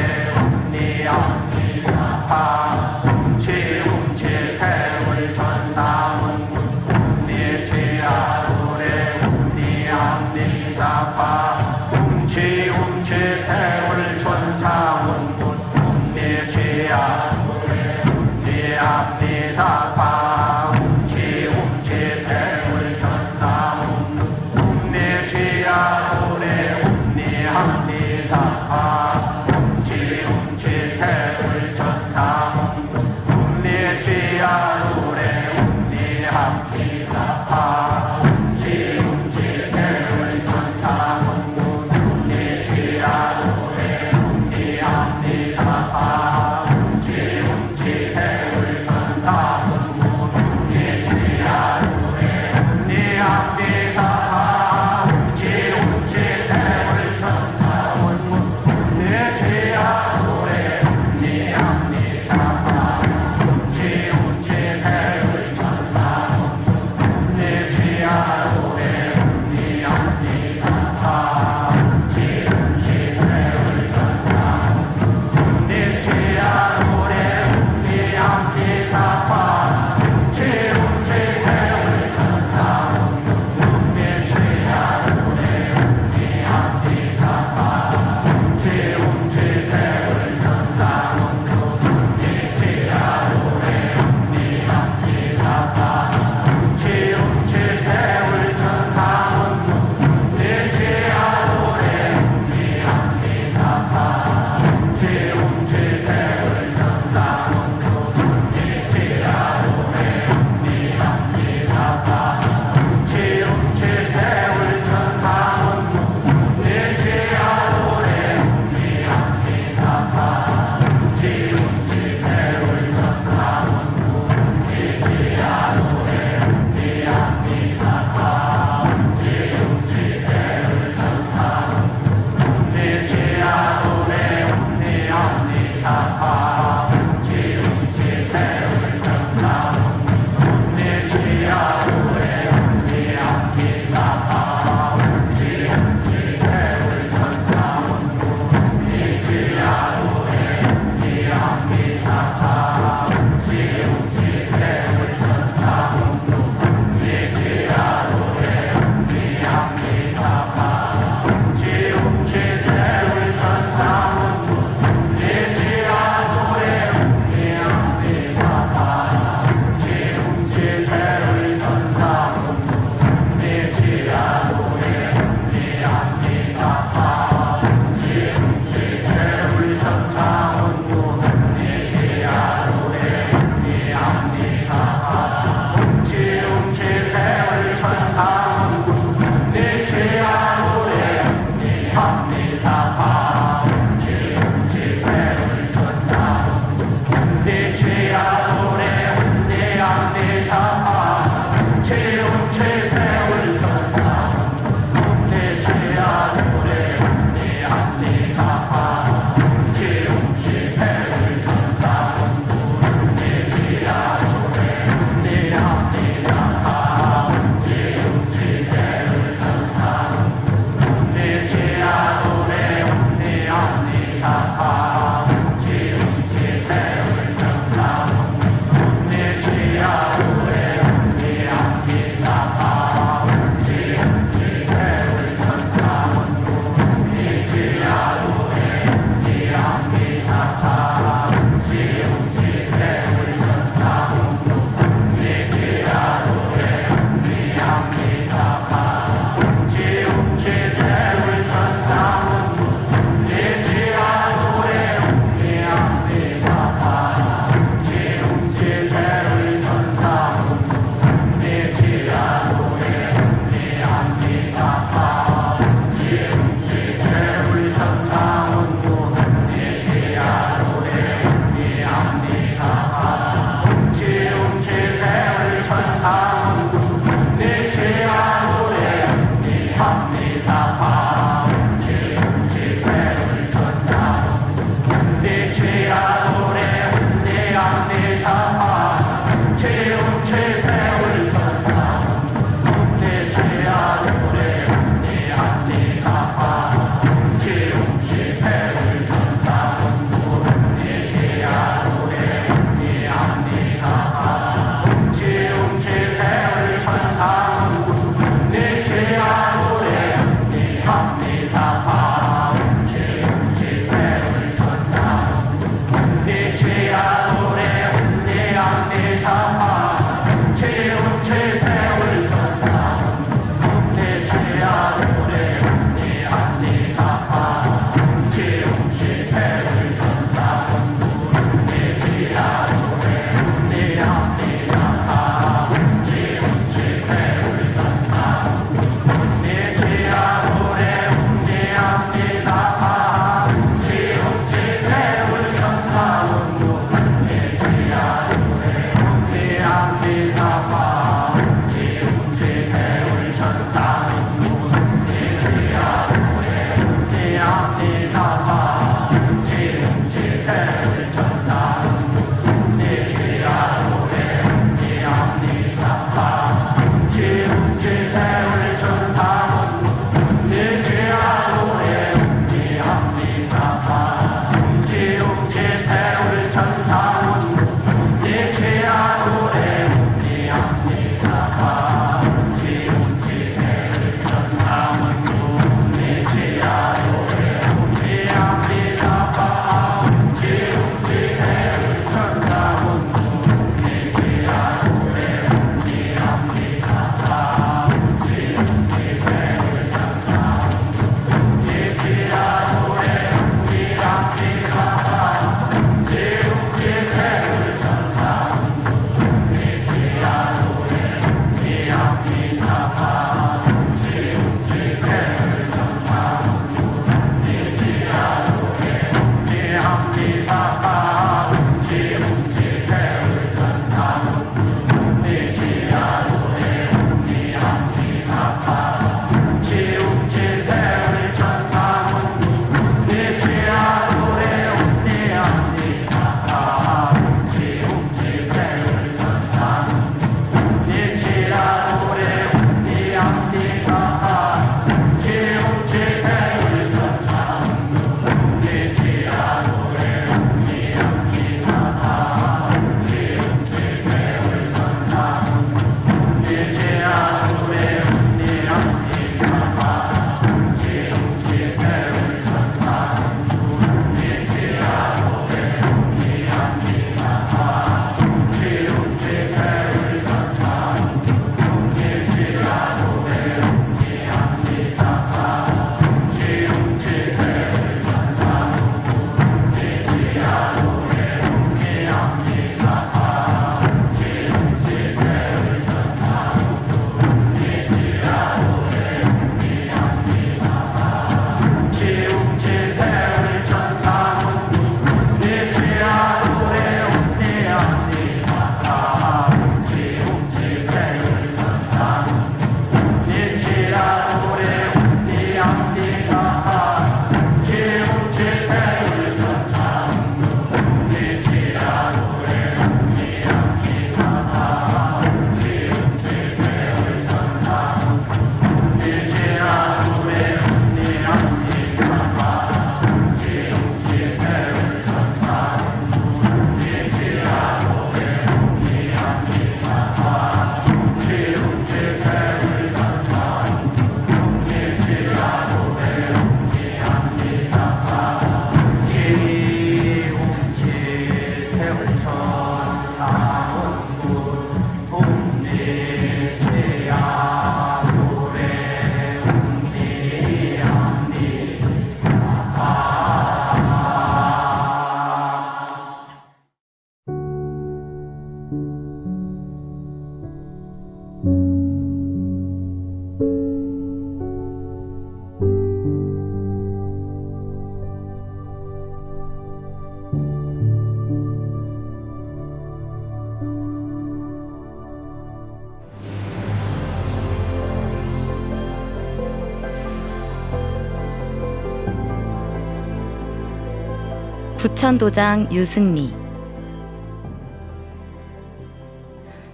부천도장 유승미.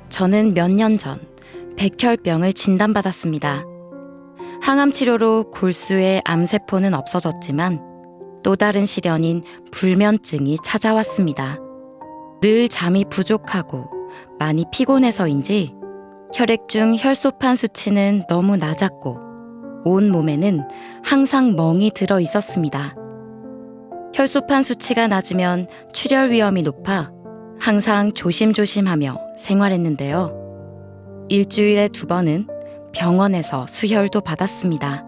저는 몇 년 전 백혈병을 진단받았습니다. 항암 치료로 골수의 암세포는 없어졌지만 또 다른 시련인 불면증이 찾아왔습니다. 늘 잠이 부족하고 많이 피곤해서인지 혈액중 혈소판 수치는 너무 낮았고 온 몸에는 항상 멍이 들어 있었습니다. 혈소판 수치가 낮으면 출혈 위험이 높아 항상 조심조심하며 생활했는데요. 일주일에 2번은 병원에서 수혈도 받았습니다.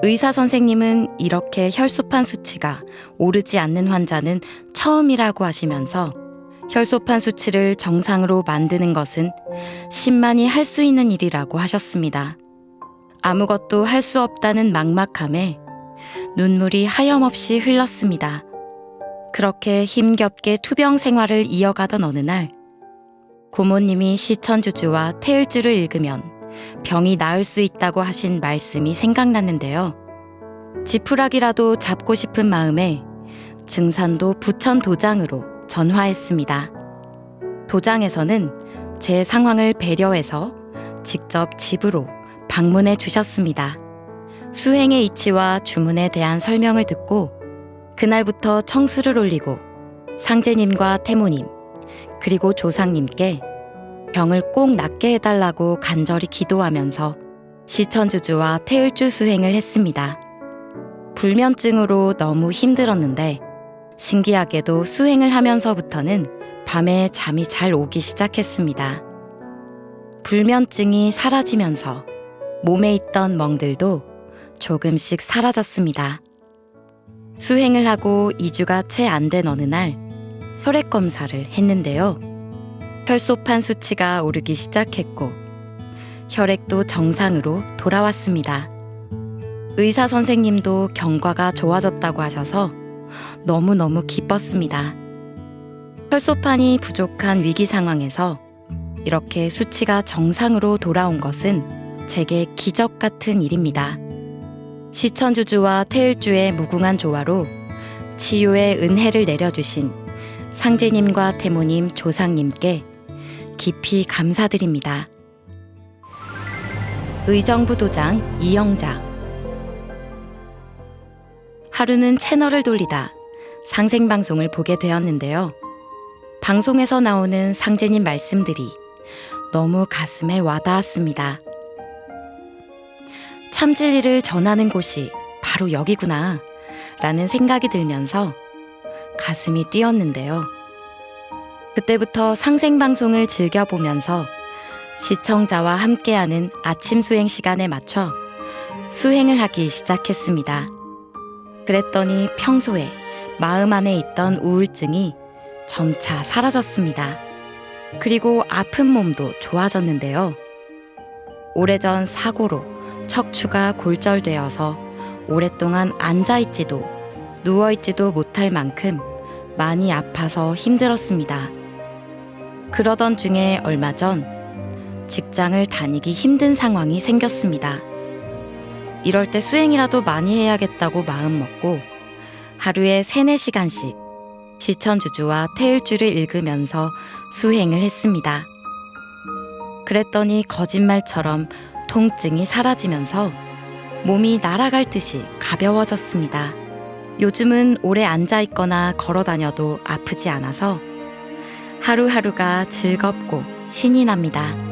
의사 선생님은 이렇게 혈소판 수치가 오르지 않는 환자는 처음이라고 하시면서 혈소판 수치를 정상으로 만드는 것은 신만이 할 수 있는 일이라고 하셨습니다. 아무것도 할 수 없다는 막막함에 눈물이 하염없이 흘렀습니다. 그렇게 힘겹게 투병 생활을 이어가던 어느 날 고모님이 시천주주와 태을주를 읽으면 병이 나을 수 있다고 하신 말씀이 생각났는데요. 지푸라기라도 잡고 싶은 마음에 증산도 부천 도장으로 전화했습니다. 도장에서는 제 상황을 배려해서 직접 집으로 방문해 주셨습니다. 수행의 이치와 주문에 대한 설명을 듣고 그날부터 청수를 올리고 상제님과 태모님 그리고 조상님께 병을 꼭 낫게 해달라고 간절히 기도하면서 시천주주와 태을주 수행을 했습니다. 불면증으로 너무 힘들었는데 신기하게도 수행을 하면서부터는 밤에 잠이 잘 오기 시작했습니다. 불면증이 사라지면서 몸에 있던 멍들도 조금씩 사라졌습니다. 수행을 하고 2주가 채 안 된 어느 날 혈액 검사를 했는데요. 혈소판 수치가 오르기 시작했고 혈액도 정상으로 돌아왔습니다. 의사 선생님도 경과가 좋아졌다고 하셔서 너무너무 기뻤습니다. 혈소판이 부족한 위기 상황에서 이렇게 수치가 정상으로 돌아온 것은 제게 기적 같은 일입니다. 시천주주와 태을주의 무궁한 조화로 치유의 은혜를 내려주신 상제님과 태모님, 조상님께 깊이 감사드립니다. 의정부 도장 이영자. 하루는 채널을 돌리다 상생방송을 보게 되었는데요. 방송에서 나오는 상제님 말씀들이 너무 가슴에 와닿았습니다. 참 진리를 전하는 곳이 바로 여기구나 라는 생각이 들면서 가슴이 뛰었는데요. 그때부터 상생방송을 즐겨보면서 시청자와 함께하는 아침 수행 시간에 맞춰 수행을 하기 시작했습니다. 그랬더니 평소에 마음 안에 있던 우울증이 점차 사라졌습니다. 그리고 아픈 몸도 좋아졌는데요. 오래전 사고로 척추가 골절되어서 오랫동안 앉아있지도 누워있지도 못할 만큼 많이 아파서 힘들었습니다. 그러던 중에 얼마 전 직장을 다니기 힘든 상황이 생겼습니다. 이럴 때 수행이라도 많이 해야겠다고 마음먹고 하루에 3-4시간씩 시천주주와 태을주를 읽으면서 수행을 했습니다. 그랬더니 거짓말처럼 통증이 사라지면서 몸이 날아갈 듯이 가벼워졌습니다. 요즘은 오래 앉아있거나 걸어다녀도 아프지 않아서 하루하루가 즐겁고 신이 납니다.